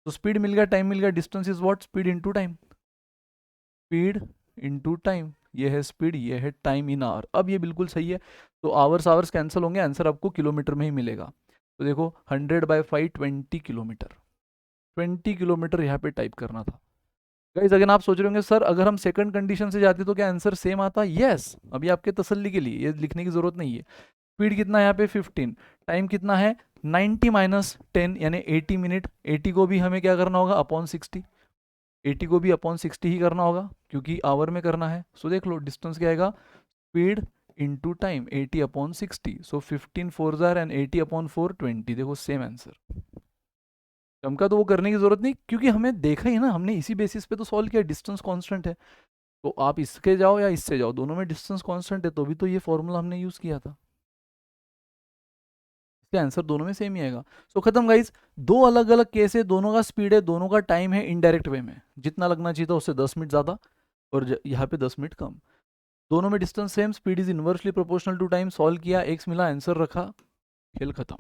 तो स्पीड मिल गया, टाइम मिल गया, distance is what, speed into time. Speed into time, ये है स्पीड, ये है टाइम इन आवर। अब ये बिल्कुल सही है, तो आवर्स आवर्स कैंसिल होंगे, आंसर आपको किलोमीटर में ही मिलेगा। तो देखो 100/5 20 किलोमीटर, 20 किलोमीटर यहाँ पे टाइप करना था। गाइस अगर आप सोच रहे होंगे सर अगर हम सेकंड कंडीशन से जाते तो क्या आंसर सेम आता, यस। अभी आपके तसल्ली के लिए ये लिखने की जरूरत नहीं है। स्पीड कितना है यहाँ पे 15, टाइम कितना है 90 माइनस 10 यानी 80 मिनट। 80 को भी हमें क्या करना होगा, अपॉन 60। 80 को भी अपॉन 60 ही करना होगा क्योंकि आवर में करना है। सो देख लो डिस्टेंस क्या आएगा, speed into time 80/60। So 15 4 jar and 80/4 20। देखो सेम आंसर। चमका तो वो करने की जरूरत नहीं क्योंकि हमें देखा ही ना, हमने इसी बेसिस पे तो सॉल्व किया, डिस्टेंस कांस्टेंट है। तो आप इसके जाओ या इससे जाओ, दोनों में डिस्टेंस कांस्टेंट है, तो भी तो ये फॉर्मूला हमने यूज किया था, इसलिए आंसर दोनों में सेम ही आएगा। सो खत्म गाइज, दो अलग अलग केस है, दोनों का स्पीड है, दोनों का टाइम है इनडायरेक्ट वे में, जितना लगना चाहिए था उससे 10 मिनट ज्यादा और यहाँ पे 10 मिनट कम। दोनों में distance same, speed is inversely proportional to time. Solve किया, एक्स मिला, आंसर रखा, खेल खत्म।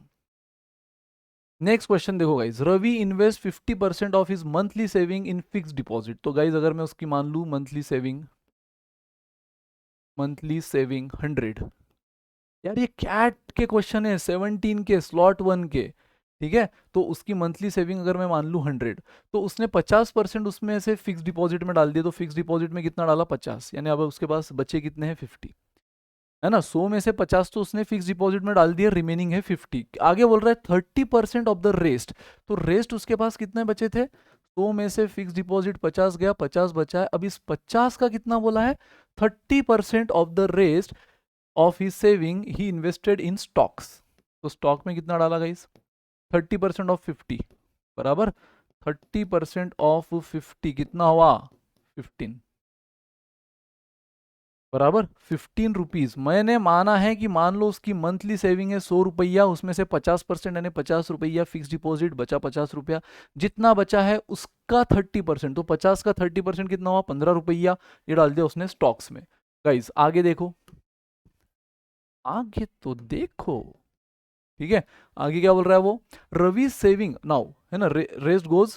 नेक्स्ट क्वेश्चन देखो guys, Ravi invest 50% of his monthly saving in fix deposit. तो गाइज अगर मैं उसकी मान लू मंथली सेविंग 100, यार ये कैट के क्वेश्चन है 17 के स्लॉट 1 के, ठीक है। तो उसकी मंथली सेविंग अगर मैं मान लू 100, तो उसने 50% उसमें से फिक्स डिपॉजिट में डाल दिया। तो फिक्स डिपॉजिट में कितना डाला, 50, यानी अब उसके पास बचे कितने हैं, 50, है ना। 100 में से 50 तो उसने फिक्स डिपॉजिट में डाल दिया, रिमेनिंग है 50। आगे बोल रहा है 30% ऑफ द रेस्ट, तो रेस्ट उसके पास कितने बचे थे, 100 में से फिक्स डिपॉजिट 50 गया, 50 बचा है। अब इस 50 का कितना बोला है, 30% of the rest of his saving he invested in stocks. तो स्टॉक में कितना डाला गाइस, 30% ऑफ 50 बराबर 30% ऑफ 50 कितना हुआ, 15 बराबर 15 रुपीज। मैंने माना है कि मान लो उसकी मंथली सेविंग है 100 रुपया, उसमें से 50% यानी 50 रुपया फिक्स डिपॉजिट, बचा 50 रुपया। जितना बचा है उसका 30%, तो 50 का 30% कितना हुआ, 15 रुपया। ये डाल दिया उसने स्टॉक्स में। गाइस आगे देखो, आगे तो देखो, ठीक है। आगे क्या बोल रहा है वो, रवि सेविंग नाउ, है ना, rest goes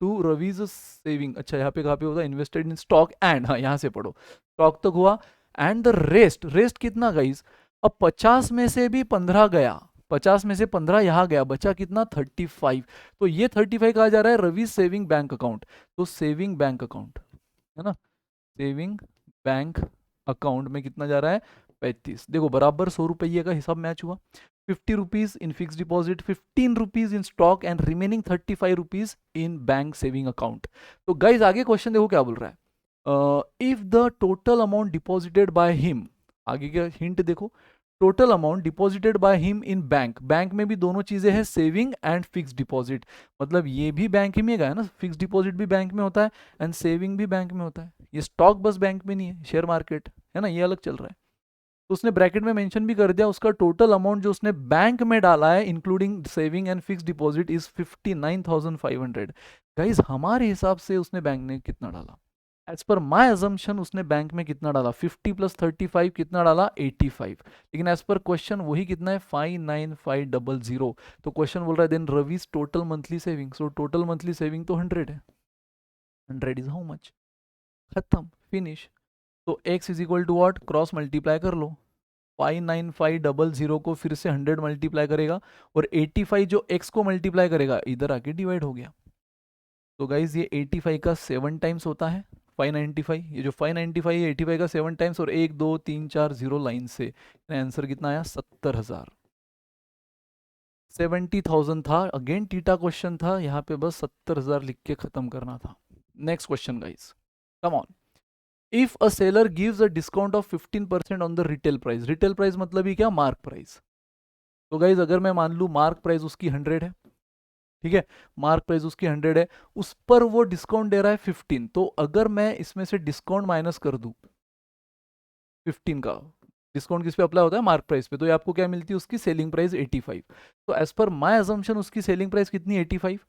to Ravi's saving. अच्छा यहाँ पे कहाँ पे होता है, इन्वेस्टेड इन स्टॉक एंड, हाँ यहाँ से पढ़ो, स्टॉक तक हुआ एंड द रेस्ट, रेस्ट कितना गाइस, अब 50 में से भी 15 गया, 50 में से 15 यहाँ गया, बचा कितना 35। तो ये 35 कहा जा रहा है रवि सेविंग बैंक अकाउंट। तो सेविंग बैंक अकाउंट, है ना, सेविंग बैंक अकाउंट में कितना जा रहा है, 35। देखो बराबर 100 रुपये का हिसाब मैच हुआ। 50 rupees in fix deposit, 15 rupees in stock and remaining 35 rupees in bank saving account. तो गाइज आगे क्वेश्चन देखो क्या बोल रहा है, if the total amount deposited by him, आगे क्या हिंट देखो, total amount deposited by him in bank, bank में भी दोनों चीजें हैं, सेविंग एंड फिक्स डिपॉजिट, मतलब ये भी बैंक ही में गया ना, फिक्स डिपॉजिट भी बैंक में होता है एंड सेविंग भी बैंक में होता है। ये स्टॉक बस बैंक में नहीं है, शेयर मार्केट है ना, ये अलग चल रहा है। तो उसने ब्रैकेट में मेंशन भी कर दिया, उसका टोटल अमाउंट जो उसने बैंक में डाला है including saving and fix deposit is 59,500। Guys हमारे हिसाब से उसने बैंक में कितना डाला, एज पर माई अजम्पशन उसने बैंक में कितना डाला, 50 + 35 कितना डाला, 85। लेकिन एज पर क्वेश्चन वही कितना है, 59500। तो क्वेश्चन बोल रहा है then Ravi's total monthly saving, so total monthly saving तो 100 है, 100 इज हाउ मच, खत्म, फिनिश। तो x is equal to what, cross multiply कर लो, 59500 को फिर से 100 मल्टीप्लाई करेगा और 85 जो x को मल्टीप्लाई करेगा इधर आके डिवाइड हो गया। तो गाइज ये 85 का 7 टाइम्स होता है 595, ये जो 595 है 85 का 7 टाइम्स, और 1 2 3 4 0 लाइन से आंसर कितना आया, 70,000। 70,000 था, अगेन टीटा क्वेश्चन था, यहाँ पे बस 70,000 लिख के खत्म करना था। Next question guys, come on. If a seller gives a discount of 15% on the retail price, retail price मतलब ही क्या, मार्क प्राइस। तो गाइज अगर मैं मान लूँ मार्क प्राइस उसकी 100 है, ठीक है, मार्क प्राइस उसकी 100 है, उस पर वो डिस्काउंट दे रहा है 15, तो अगर मैं इसमें से डिस्काउंट माइनस कर दूं 15 का, डिस्काउंट किस पे अप्लाई होता है, मार्क प्राइस पे, तो ये आपको क्या मिलती है, उसकी सेलिंग प्राइस 85। तो एज पर माय अजम्पशन उसकी सेलिंग प्राइस कितनी, 85।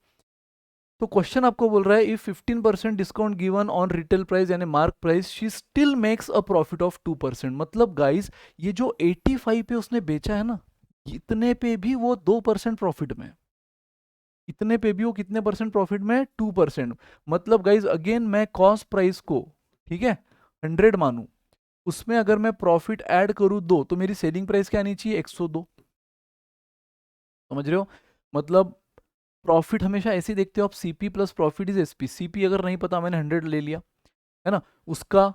तो क्वेश्चन आपको बोल रहा है if 15% discount given on retail price यानी mark price, she still makes a profit of 2%। मतलब गाइस ये जो 85 पे उसने बेचा है ना, इतने पे भी वो 2% प्रॉफिट में, इतने पे भी वो कितने परसेंट प्रॉफिट में, 2%। मतलब गाइज अगेन मैं कॉस्ट प्राइस को, ठीक है, 100 मानूं, उसमें अगर मैं प्रॉफिट ऐड करूं 2, तो मेरी सेलिंग प्राइस क्या आनी चाहिए, 102। समझ रहे हो, मतलब प्रॉफिट हमेशा ऐसे ही देखते हो आप, CP plus profit is SP. CP अगर नहीं पता, मैंने 100 ले लिया है ना, उसका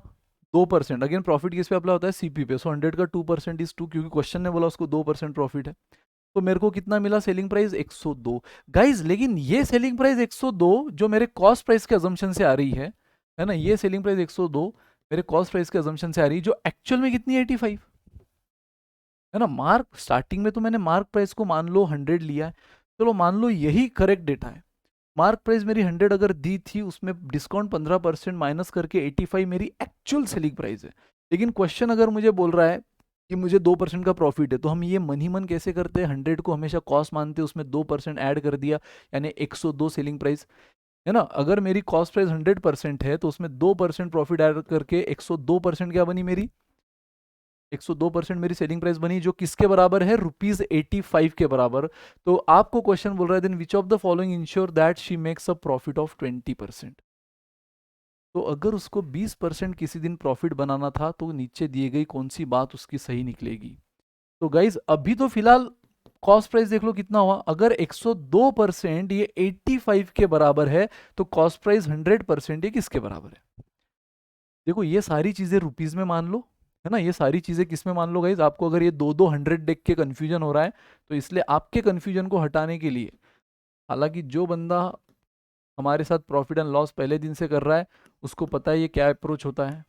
2%, अगेन प्रॉफिट किस पे अप्लाई होता है, सीपी पे, सो 100 का 2% इज 2, क्योंकि क्वेश्चन ने बोला उसको 2% प्रॉफिट है। तो मेरे को कितना मिला, सेलिंग प्राइस 102। गाइज लेकिन ये सेलिंग प्राइस 102 जो मेरे कॉस्ट प्राइस के अजम्पशन से आ रही है ना, ये सेलिंग प्राइस 102 मेरे कॉस्ट प्राइस के अजम्पशन से आ रही है, जो एक्चुअल में कितनी है, 85 है ना। मार्क स्टार्टिंग में तो मैंने मार्क प्राइस को मान लो 100 लिया है, चलो मान लो यही करेक्ट डेटा है, मार्क प्राइस मेरी 100 अगर दी थी, उसमें डिस्काउंट 15% माइनस करके 85 मेरी एक्चुअल सेलिंग प्राइस है। लेकिन क्वेश्चन अगर मुझे बोल रहा है कि मुझे 2% का प्रॉफिट है, तो हम ये मन ही मन कैसे करते हैं, 100 को हमेशा कॉस्ट मानते हैं, उसमें 2% ऐड कर दिया, यानी 102 सेलिंग प्राइस है ना। अगर मेरी कॉस्ट प्राइस 100% है, तो उसमें 2% प्रॉफिट ऐड करके 102% क्या बनी मेरी, 102% मेरी सेलिंग प्राइस बनी, जो किसके बराबर है, ₹85 के बराबर। तो आपको क्वेश्चन बोल रहा है then which of the following ensure that she makes a profit of 20%। तो अगर उसको 20% किसी दिन प्रॉफिट बनाना था, तो नीचे दिए गई कौन सी बात उसकी सही निकलेगी। तो गाइज अभी तो फिलहाल कॉस्ट प्राइस देख लो कितना हुआ, अगर 102% ये 85 के बराबर है, तो कॉस्ट प्राइस 100% ये किसके बराबर है। देखो ये सारी चीजें रुपीज में मान लो, है ना, ये सारी चीजें किस में मान लो गाइज, आपको अगर ये दो 100 देख के कंफ्यूजन हो रहा है, तो इसलिए आपके कंफ्यूजन को हटाने के लिए, हालांकि जो बंदा हमारे साथ प्रॉफिट एंड लॉस पहले दिन से कर रहा है, उसको पता है ये क्या अप्रोच होता है।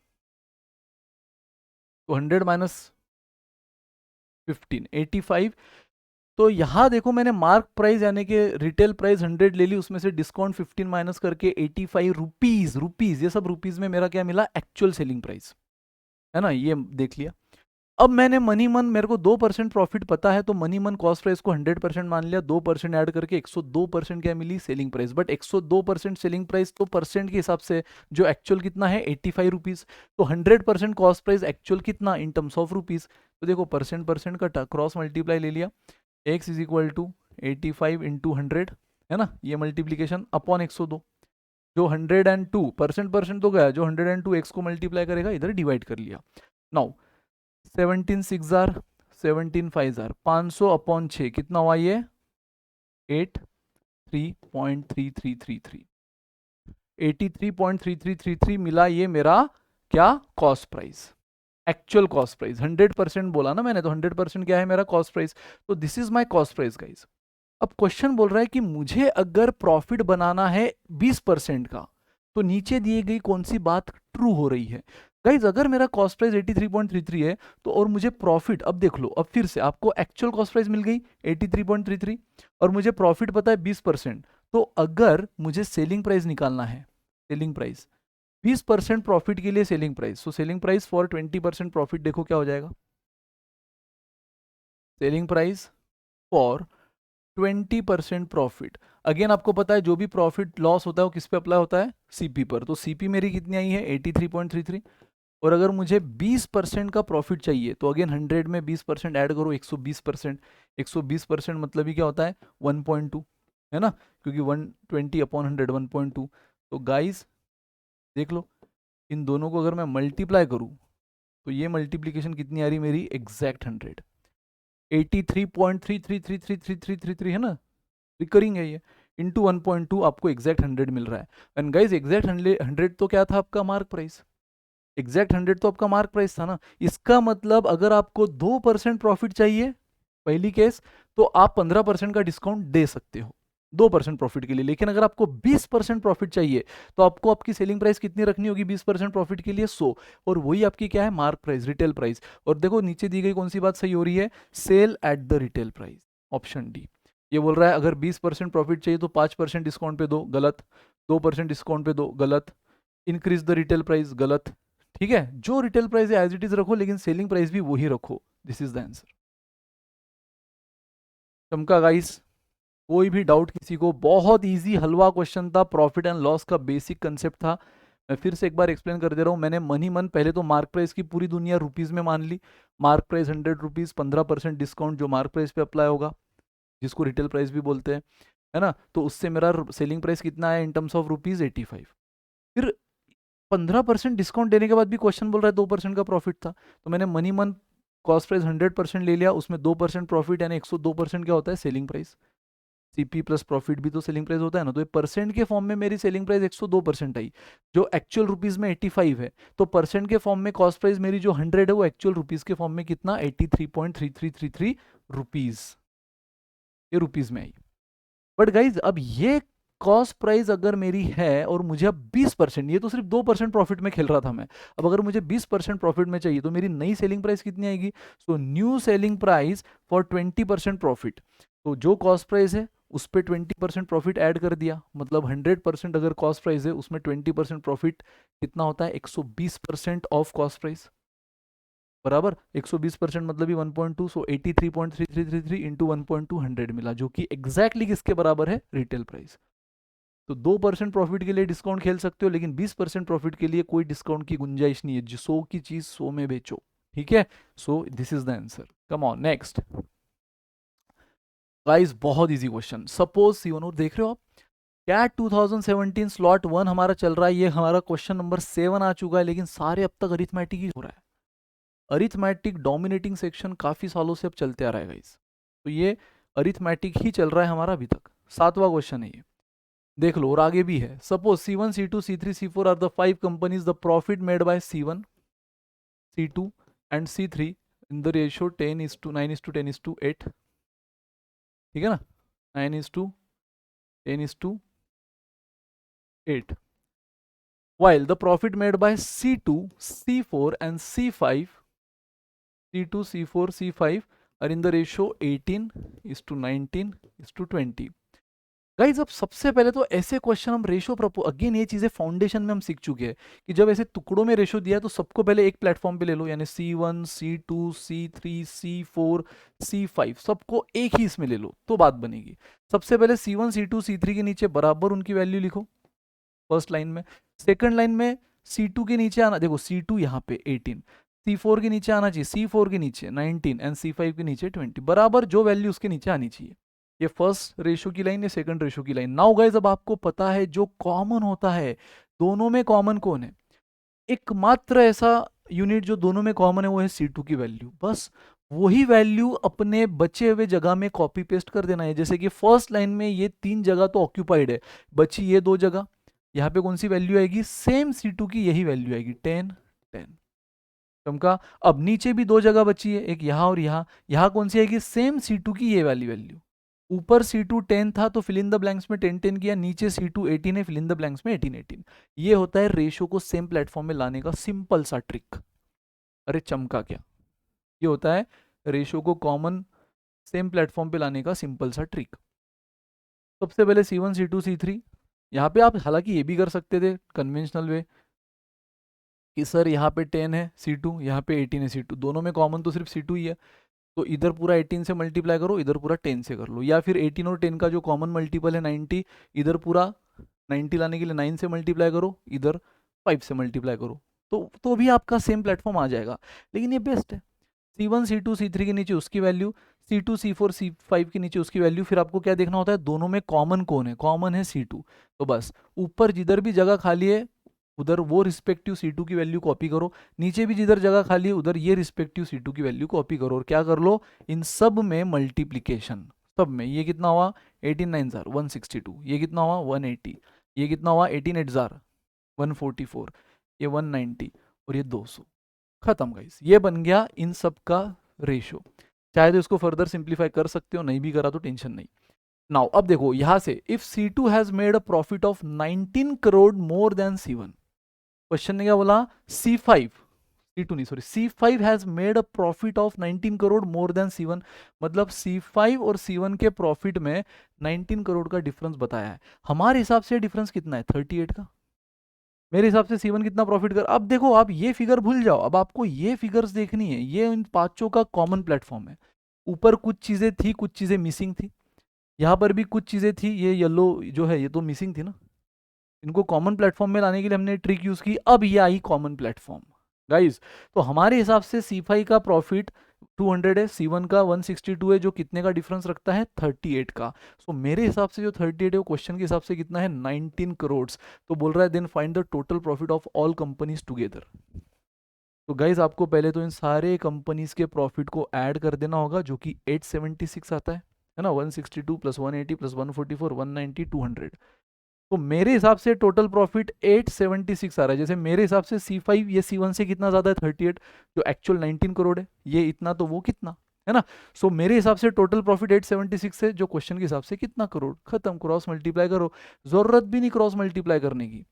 तो 100 माइनस 15, 85। तो यहाँ देखो मैंने मार्क प्राइस यानी कि रिटेल प्राइस 100 ले ली, उसमें से डिस्काउंट 15 माइनस करके 85 रुपीज, रुपीज ये सब रुपीज में मेरा क्या मिला, एक्चुअल सेलिंग प्राइस है ना, ये देख लिया। अब मैंने मनी मन, मेरे को 2% प्रॉफिट पता है, तो मनी मन कॉस्ट प्राइस को 100% मान लिया, 2% ऐड करके 102% क्या मिली, selling price. But 102% selling price तो परसेंट के हिसाब से, जो एक्चुअल कितना है, 85 रुपीज। तो 100% कॉस्ट प्राइस एक्चुअल कितना इन टर्म्स ऑफ रुपीज, तो देखो परसेंट परसेंट का क्रॉस मल्टीप्लाई ले लिया, x is equal to 85 into 100 है ना, ये मल्टीप्लीकेशन अपॉन 102, जो 102 परसेंट तो गया, जो 102 x को मल्टीप्लाई करेगा, इधर डिवाइड कर लिया। नाउ 17 6 जार 17 5 जार 500 अपॉन 6 कितना हुआ ये, 83.3333, 83.3333 मिला ये मेरा क्या, cost price, actual cost price. 100% बोला ना मैंने, तो 100% क्या है मेरा कॉस्ट प्राइस, तो this is my cost price guys. अब क्वेश्चन बोल रहा है कि मुझे अगर प्रॉफिट बनाना है 20% का, तो नीचे दी गई कौन सी बात ट्रू हो रही है। गाइज अगर मेरा कॉस्ट प्राइस 83.33 है तो और मुझे प्रॉफिट, अब देख लो, अब फिर से आपको एक्चुअल कॉस्ट प्राइस मिल गई 83.33 और मुझे प्रॉफिट पता है 20%। तो अगर मुझे सेलिंग प्राइस निकालना है, सेलिंग प्राइस 20% प्रॉफिट के लिए selling price, so selling price for 20% profit देखो क्या हो जाएगा, selling price for 20% profit. Again आपको पता है जो भी प्रॉफिट लॉस होता है वो किस पे अप्लाई होता है, सीपी पर। तो सीपी मेरी कितनी आई है 83.33 और अगर मुझे 20% का प्रॉफिट चाहिए तो अगेन 100 में 20% ऐड करो 120%। 120% मतलब ही क्या होता है 1.2, है ना, क्योंकि 120/100 1.2। तो गाइस देख लो इन दोनों को अगर मैं मल्टीप्लाई करूं तो ये मल्टीप्लीकेशन कितनी आ रही मेरी, एग्जैक्ट 100, 83.333333 है ना, रिकरिंग है ये, इंटू 1.2 आपको एग्जैक्ट 100 मिल रहा है। एंड गाइज एग्जैक्ट 100 तो क्या था आपका मार्क प्राइस, एग्जैक्ट 100 तो आपका मार्क प्राइस था ना। इसका मतलब अगर आपको 2% प्रॉफिट चाहिए पहली केस तो आप 15% का डिस्काउंट दे सकते हो 2% प्रॉफिट के लिए। लेकिन अगर आपको 20% प्रॉफिट चाहिए तो आपको आपकी सेलिंग प्राइस कितनी रखनी होगी 20% प्रॉफिट के लिए, 100, और वही आपकी क्या है मार्क प्राइस, रिटेल प्राइस। और देखो नीचे दी गई कौन सी बात सही हो रही है, sell at the retail price, option D. ये बोल रहा है अगर 20% प्रॉफिट चाहिए तो 5% डिस्काउंट पे दो, गलत। 2% डिस्काउंट पे दो, गलत। इंक्रीज द रिटेल प्राइस, गलत। ठीक है, जो रिटेल प्राइस है एज इट इज रखो लेकिन सेलिंग प्राइस भी वही रखो। This is the answer. चमका गाइस, कोई भी डाउट किसी को, बहुत इजी हलवा क्वेश्चन था, प्रॉफिट एंड लॉस का बेसिक कंसेप्ट था। मैं फिर से एक बार एक्सप्लेन कर दे रहा हूँ, मैंने मन ही मन पहले तो मार्क प्राइस की पूरी दुनिया रुपीज में मान ली। मार्क प्राइस 100 रुपीज, 15% डिस्काउंट जो मार्क प्राइस पे अप्लाई होगा, जिसको रिटेल प्राइस भी बोलते हैं, है ना, तो उससे मेरा सेलिंग प्राइस कितना है इन टर्म्स ऑफ रुपीज 85। फिर 15% डिस्काउंट देने के बाद भी क्वेश्चन बोल रहा है 2% का प्रॉफिट था, तो मैंने मनी मन कॉस्ट प्राइस 100% ले लिया, उसमें 2% प्रॉफिट यानी 102% क्या होता है selling price. CP plus profit भी तो सेलिंग प्राइस होता है ना, तो ये परसेंट के फॉर्म में मेरी सेलिंग प्राइस 102% आई, जो एक्चुअल रुपीज में 85 है। तो परसेंट के फॉर्म में कॉस्ट प्राइस मेरी जो 100 है वो एक्चुअल रुपीज के फॉर्म में कितना 83.3333 रुपीज, ये रुपीज में आई। बट गाइज अब ये कॉस्ट प्राइस अगर मेरी है और मुझे अब 20%, ये तो सिर्फ 2% प्रॉफिट में खेल रहा था मैं, अब अगर मुझे 20% प्रॉफिट में चाहिए तो मेरी नई सेलिंग प्राइस कितनी आएगी, so new selling price for 20% profit. तो जो कॉस्ट प्राइस है उस पर 20% प्रॉफिट ऐड कर दिया, मतलब 100% अगर कॉस्ट प्राइस है उसमें 20% प्रॉफिट कितना होता है 120% ऑफ कॉस्ट प्राइस, बराबर 120% मतलब ही 1.2, सो 83.3333 इंटू 1.2 100 मिला, जो कि एग्जैक्टली किसके बराबर है रिटेल प्राइस। तो 2% प्रॉफिट के लिए डिस्काउंट खेल सकते हो लेकिन 20% प्रॉफिट के लिए कोई डिस्काउंट की गुंजाइश नहीं है, जो 100 की चीज 100 में बेचो। ठीक है, so this is the answer. Come on next guys, बहुत इजी क्वेश्चन। सपोज सीवन, और देख रहे हो आप कैट 2017 स्लॉट 1 हमारा चल रहा है, ये हमारा क्वेश्चन नंबर 7 आ चुका है, लेकिन सारे अब तक अरिथमेटिक ही हो रहा है। अरिथमेटिक डोमिनेटिंग सेक्शन काफी सालों से अब चलते आ रहा है गाइस, तो ये अरिथमेटिक ही चल रहा है हमारा अभी तक। 7वां क्वेश्चन है ये, देख लो, और आगे भी है। Suppose C1 C2 C3 C4 are the 5 companies, the profit made by C1 C2 and C3 in the ratio 10:9:10:8, ठीक है ना, 9:10:8, while the profit made by C2 C4 and C2 C4 C5 are in the ratio 18:19:20। Guys अब सबसे पहले तो ऐसे question हम ratio again ये चीजें फाउंडेशन में हम सीख चुके हैं कि जब ऐसे टुकड़ों में रेशो दिया है तो सबको पहले एक प्लेटफॉर्म पे ले लो, यानी C1 C2 C3 C4 C5 सबको एक ही इसमें ले लो तो बात बनेगी। सबसे पहले C1 C2 C3 के नीचे बराबर उनकी वैल्यू लिखो फर्स्ट लाइन में। सेकंड लाइन में C2 के नीचे आना, देखो C2 यहाँ पे 18, C4 के नीचे आना चाहिए, C4 के नीचे 19 एंड C5 के नीचे 20, बराबर जो वैल्यू उसके नीचे आनी चाहिए। ये फर्स्ट रेशो की लाइन, ये सेकंड रेशो की लाइन। नाउ गाइस अब आपको पता है जो कॉमन होता है दोनों में, कॉमन कौन है, एकमात्र ऐसा यूनिट जो दोनों में कॉमन है वो है C2 की वैल्यू। बस वही वैल्यू अपने बचे हुए जगह में कॉपी पेस्ट कर देना है। जैसे कि फर्स्ट लाइन में ये 3 जगह तो ऑक्यूपाइड है, बची ये 2 जगह, यहाँ पे कौन सी वैल्यू आएगी, सेम C2 की यही वैल्यू आएगी 10 10। चमका। अब नीचे भी 2 जगह बची है, एक यहाँ और यहाँ, यहाँ कौन सी आएगी, सेम C2 की ये वाली वैल्यू। ऊपर C2 10 था तो फिल इन द ब्लैंक्स में 10 10 किया, नीचे C2 18 है, फिल इन द ब्लैंक्स में 18 18। ये होता है रेशो को सेम प्लेटफॉर्म में लाने का सिंपल सा ट्रिक। अरे चमका क्या, ये होता है रेशो को कॉमन सेम प्लेटफॉर्म पे लाने का सिंपल सा ट्रिक। सबसे पहले C1 C2 C3, यहाँ पे आप हालांकि ये भी कर सकते थे कन्वेंशनल वे कि सर यहाँ पे 10 है C2, यहाँ पे 18 है C2, दोनों में कॉमन तो सिर्फ C2 ही है, तो इधर पूरा 18 से मल्टीप्लाई करो, इधर पूरा 10 से कर लो, या फिर 18 और 10 का जो कॉमन मल्टीपल है 90, इधर पूरा 90 लाने के लिए 9 से मल्टीप्लाई करो, इधर 5 से मल्टीप्लाई करो, तो भी आपका सेम प्लेटफॉर्म आ जाएगा। लेकिन ये बेस्ट है, C1 C2 C3 के नीचे उसकी वैल्यू, C2 C4 C5 के नीचे उसकी वैल्यू, फिर आपको क्या देखना होता है, दोनों में कॉमन कौन है, कॉमन है C2, तो बस ऊपर जिधर भी जगह खाली है उधर वो रिस्पेक्टिव C2 की वैल्यू कॉपी करो, नीचे भी जिधर जगह खाली है उधर ये रिस्पेक्टिव C2 की वैल्यू कॉपी करो, और क्या कर लो, इन सब में मल्टीप्लीकेशन, सब में। ये कितना हुआ 18 9 जार 162, ये कितना हुआ 180, ये कितना हुआ 18 8 जार 144, ये 190 और ये 200, खत्म गाइस, ये बन गया इन सब का रेशो। चाहे तो इसको फर्दर सिंप्लीफाई कर सकते हो, नहीं भी करा तो टेंशन नहीं। नाउ अब देखो यहां से, if C2 has made a profit of 19 crore more than C1, question ने क्या बोला, C2 नहीं sorry, C5 has made a profit of 19 crore more than C1, मतलब C5 और C1 के प्रॉफिट में 19 करोड़ का डिफरेंस बताया है। हमारे हिसाब से डिफरेंस कितना है 38 का, मेरे हिसाब से C1 कितना प्रॉफिट कर, अब देखो आप ये फिगर भूल जाओ, अब आपको ये फिगर्स देखनी है, ये इन पांचों का कॉमन प्लेटफॉर्म है। ऊपर कुछ चीजें थी, कुछ चीजें मिसिंग थी, यहाँ पर भी कुछ चीजें थी, ये येलो जो है ये तो मिसिंग थी ना, इनको कॉमन प्लेटफॉर्म में लाने के लिए हमने ट्रिक यूज की, अब ये आई कॉमन प्लेटफॉर्म गाइस। तो हमारे हिसाब से C5 का प्रॉफिट 200 है, C1 का 162 है, जो कितने का डिफरेंस रखता है 38 का। सो मेरे हिसाब से जो 38 है वो क्वेश्चन के हिसाब से कितना है 19 करोड़। तो बोल रहा है then find the total profit of all companies together. तो गाइज आपको पहले तो इन सारे कंपनीज के प्रॉफिट को ऐड कर देना होगा, जो कि 876 आता है ना, 162 प्लस 180 प्लस 144 190 200। तो मेरे हिसाब से टोटल प्रॉफिट 876 आ रहा है। जैसे मेरे हिसाब से C5 ये C1 से कितना ज्यादा है 38, जो एक्चुअल 19 करोड़ है, ये इतना तो वो कितना है ना। सो मेरे हिसाब से टोटल प्रॉफिट 876 है, जो क्वेश्चन के हिसाब से कितना करोड़, खत्म, क्रॉस मल्टीप्लाई करो, जरूरत भी नहीं क्रॉस मल्टीप्लाई करने की।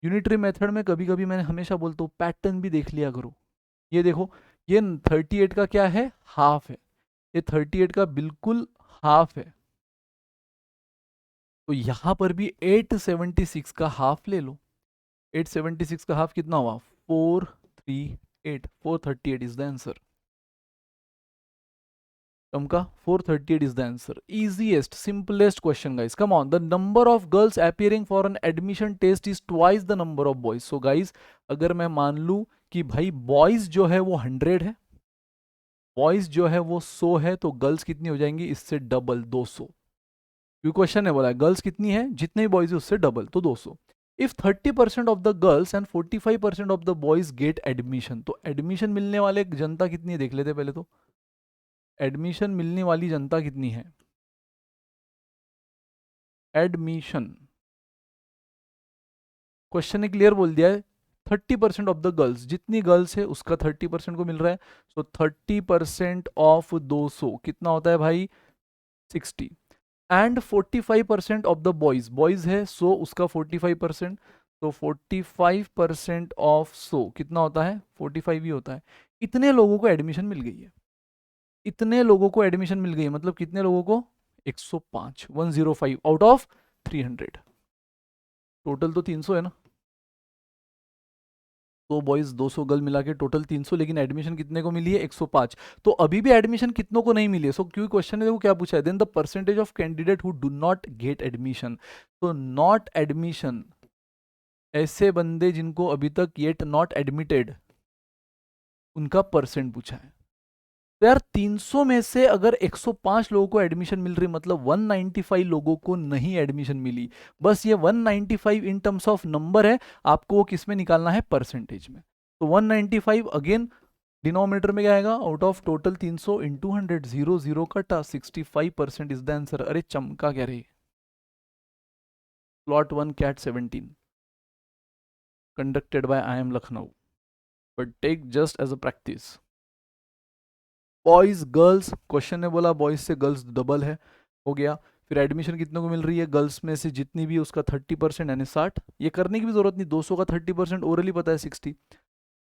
यूनिटरी मेथड में कभी कभी मैंने हमेशा बोलता हूँ पैटर्न भी देख लिया करो। ये देखो, ये 38 का क्या है, हाफ है, ये 38 का बिल्कुल हाफ है, तो यहां पर भी 876 का हाफ ले लो। 876 का हाफ कितना हुआ 438, 438 इज द आंसर। कम का 438 is the answer. Easiest simplest question guys, come on. The number of girls appearing for an admission test is twice the number of boys. So guys अगर मैं मान लूं कि भाई बॉयज जो है वो 100 है, बॉयज जो है वो 100 है, तो गर्ल्स कितनी हो जाएंगी, इससे डबल 200, क्योंकि क्वेश्चन है बोला है गर्ल्स कितनी है, जितने भी बॉयज है उससे डबल, तो 200। If 30% of the girls and 45% of the boys get admission, तो एडमिशन मिलने वाले जनता कितनी है देख लेते पहले तो, एडमिशन मिलने वाली जनता कितनी है, एडमिशन, क्वेश्चन ने क्लियर बोल दिया है 30% ऑफ द गर्ल्स, जितनी गर्ल्स है उसका 30% को मिल रहा है, सो 30% ऑफ 200 कितना होता है भाई 60, and 45% of the boys, boys है 100 उसका 45%, तो 45% ऑफ 100 कितना होता है 45 ही होता है। इतने लोगों को एडमिशन मिल गई है, इतने लोगों को एडमिशन मिल गई है, मतलब कितने लोगों को 105, 105 आउट ऑफ 300, टोटल तो 300 है ना, तो बॉयज 200 गर्ल मिला के टोटल 300, लेकिन एडमिशन कितने को मिली है 105। तो अभी भी एडमिशन कितनों को नहीं मिली है, सो क्योंकि क्वेश्चन ने देखो क्या पूछा है, then the percentage of candidate who do not get admission, तो नॉट एडमिशन ऐसे बंदे जिनको अभी तक येट नॉट एडमिटेड, उनका परसेंट पूछा है। तो यार 300 में से अगर 105 लोगों को एडमिशन मिल रही, मतलब 195 लोगों को नहीं एडमिशन मिली, बस ये 195 इन टर्म्स ऑफ नंबर है, आपको वो किस में निकालना है परसेंटेज में। तो 195 अगेन डिनोमिनेटर में क्या आएगा, आउट ऑफ टोटल 300 इंटू 100, 0 0 कटा 65% इज द आंसर। अरे चमका क्या रही, plot 1 cat 17 conducted by IIM Lucknow, but take just as a practice। Boys girls, question ने बोला बॉयज से गर्ल्स डबल है, हो गया। फिर एडमिशन कितने को मिल रही है, गर्ल्स में से जितनी भी उसका 30% यानी 60। ये करने की भी जरूरत नहीं, 200 का 30% ओरली पता है 60,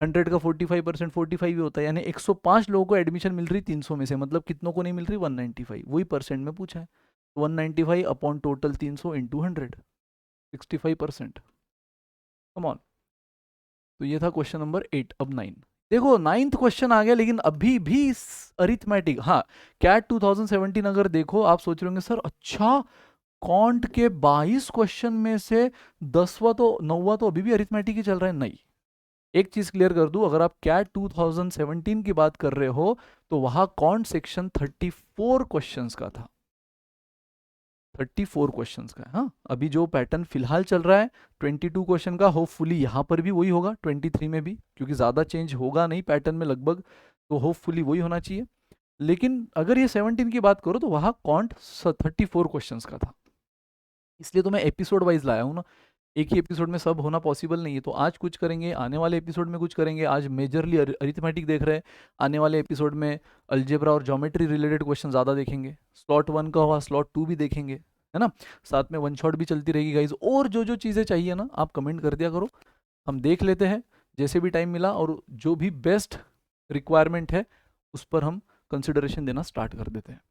100 का 45% 45 ही होता है, यानी 105 लोगों को एडमिशन मिल रही 300 में से, मतलब कितनों को नहीं मिल रही 195, वही परसेंट में पूछा है। 195 upon total 300 into 100, 65%। Come on. तो ये था क्वेश्चन नंबर 8। अब 9 देखो, 9th क्वेश्चन आ गया, लेकिन अभी भी अरिथमेटिक। हाँ, कैट 2017 अगर देखो, आप सोच रहे होंगे सर अच्छा कॉन्ट के 22 क्वेश्चन में से 10वां तो 9वां तो अभी भी अरिथमेटिक ही चल रहा है। नहीं, एक चीज क्लियर कर दूं, अगर आप कैट 2017 की बात कर रहे हो तो वहां कॉन्ट सेक्शन 34 क्वेश्चंस का था, 34 क्वेश्चंस का है। हाँ, अभी जो पैटर्न फिलहाल चल रहा है 22 क्वेश्चन का, होपफुली यहाँ पर भी वही होगा 23 में भी, क्योंकि ज़्यादा चेंज होगा नहीं पैटर्न में लगभग, तो होपफुली वही होना चाहिए। लेकिन अगर ये 17 की बात करो तो वहाँ कॉन्ट 34 क्वेश्चंस का था, इसलिए तो मैं एपिसोड वाइज लाया हूँ ना, एक ही एपिसोड में सब होना पॉसिबल नहीं है। तो आज कुछ करेंगे, आने वाले एपिसोड में कुछ करेंगे। आज मेजरली अरिथमेटिक देख रहे हैं, आने वाले एपिसोड में अलजेब्रा और ज्योमेट्री रिलेटेड क्वेश्चन ज़्यादा देखेंगे। स्लॉट 1 का हुआ, स्लॉट 2 भी देखेंगे, है ना। साथ में वन शॉट भी चलती रहेगी गाइज, और जो जो चीज़ें चाहिए ना आप कमेंट कर दिया करो, हम देख लेते हैं जैसे भी टाइम मिला, और जो भी बेस्ट रिक्वायरमेंट है उस पर हम कंसिडरेशन देना स्टार्ट कर देते हैं।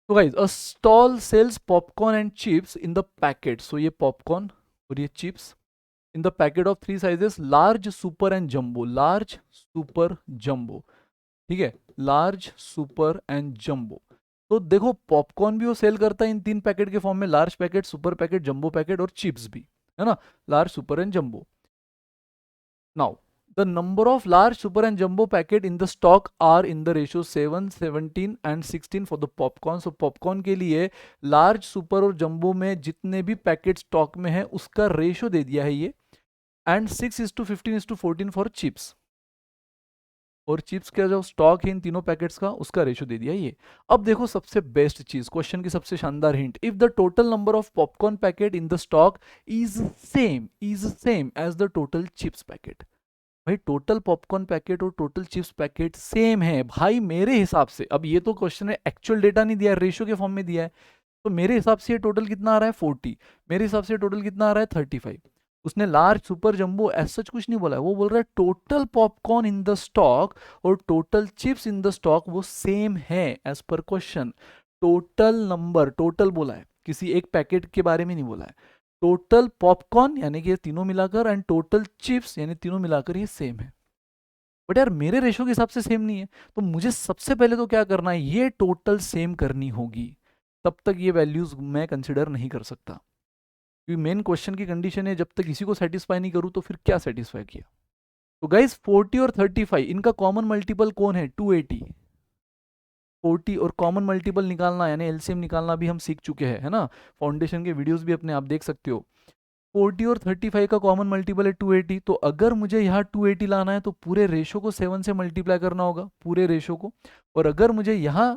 तो guys, a stall sells popcorn and chips in the packet. So ये पॉपकॉर्न और ये chips in the packet of 3 sizes, large, super and jumbo. Large, super, jumbo, ठीक है, लार्ज, सुपर एंड जंबो। तो देखो पॉपकॉर्न भी वो सेल करता है इन 3 पैकेट के फॉर्म में, large packet, super packet, jumbo packet, और चिप्स भी, है ना, large, super and jumbo. Now the number of large, super and jumbo packet in the stock are in the ratio 7, 17 and 16 for the popcorn. So popcorn के लिए large, super और jumbo में जितने भी पैकेट स्टॉक में है उसका ratio दे दिया है ये, एंड 6:15:14 फॉर चिप्स, और चिप्स का जो स्टॉक है इन तीनों पैकेट्स का उसका रेशियो दे दिया ये। अब देखो सबसे बेस्ट चीज, क्वेश्चन की सबसे शानदार hint, if the total number of popcorn packet in the stock is same as the total chips packet. भाई टोटल पॉपकॉर्न पैकेट और टोटल चिप्स पैकेट सेम है भाई मेरे हिसाब से। अब ये तो क्वेश्चन है, एक्चुअल डेटा नहीं दिया है, रेशियो के फॉर्म में दिया है, तो मेरे हिसाब से ये टोटल कितना आ रहा है 40, मेरे हिसाब से टोटल कितना आ रहा है 35। उसने लार्ज, सुपर, जंबो ऐसा सच कुछ नहीं बोला है, वो बोल रहा है total popcorn in the stock और total chips in the stock वो सेम है as per question. Total number, total बोला है, किसी एक पैकेट के बारे में नहीं बोला है। टोटल पॉपकॉर्न यानी कि ये तीनों मिलाकर, एंड टोटल चिप्स यानी तीनों मिलाकर ये सेम है। बट यार मेरे रेशो के हिसाब से सेम नहीं है, तो मुझे सबसे पहले तो क्या करना है, ये टोटल सेम करनी होगी, तब तक ये वैल्यूज मैं कंसिडर नहीं कर सकता, क्योंकि मेन क्वेश्चन की कंडीशन है जब तक इसी को सेटिस्फाई नहीं करूँ तो फिर क्या सेटिस्फाई किया। तो गाइज 40 और 35 इनका कॉमन मल्टीपल कौन है, 280। 40 और कॉमन मल्टीपल निकालना यानी एलसीएम निकालना भी हम सीख चुके हैं, है ना, फाउंडेशन के वीडियोस भी अपने आप देख सकते हो। 40 और 35 का कॉमन मल्टीपल है 280, तो अगर मुझे यहाँ 280 लाना है तो पूरे रेशो को 7 से मल्टीप्लाई करना होगा, पूरे रेशो को, और अगर मुझे यहाँ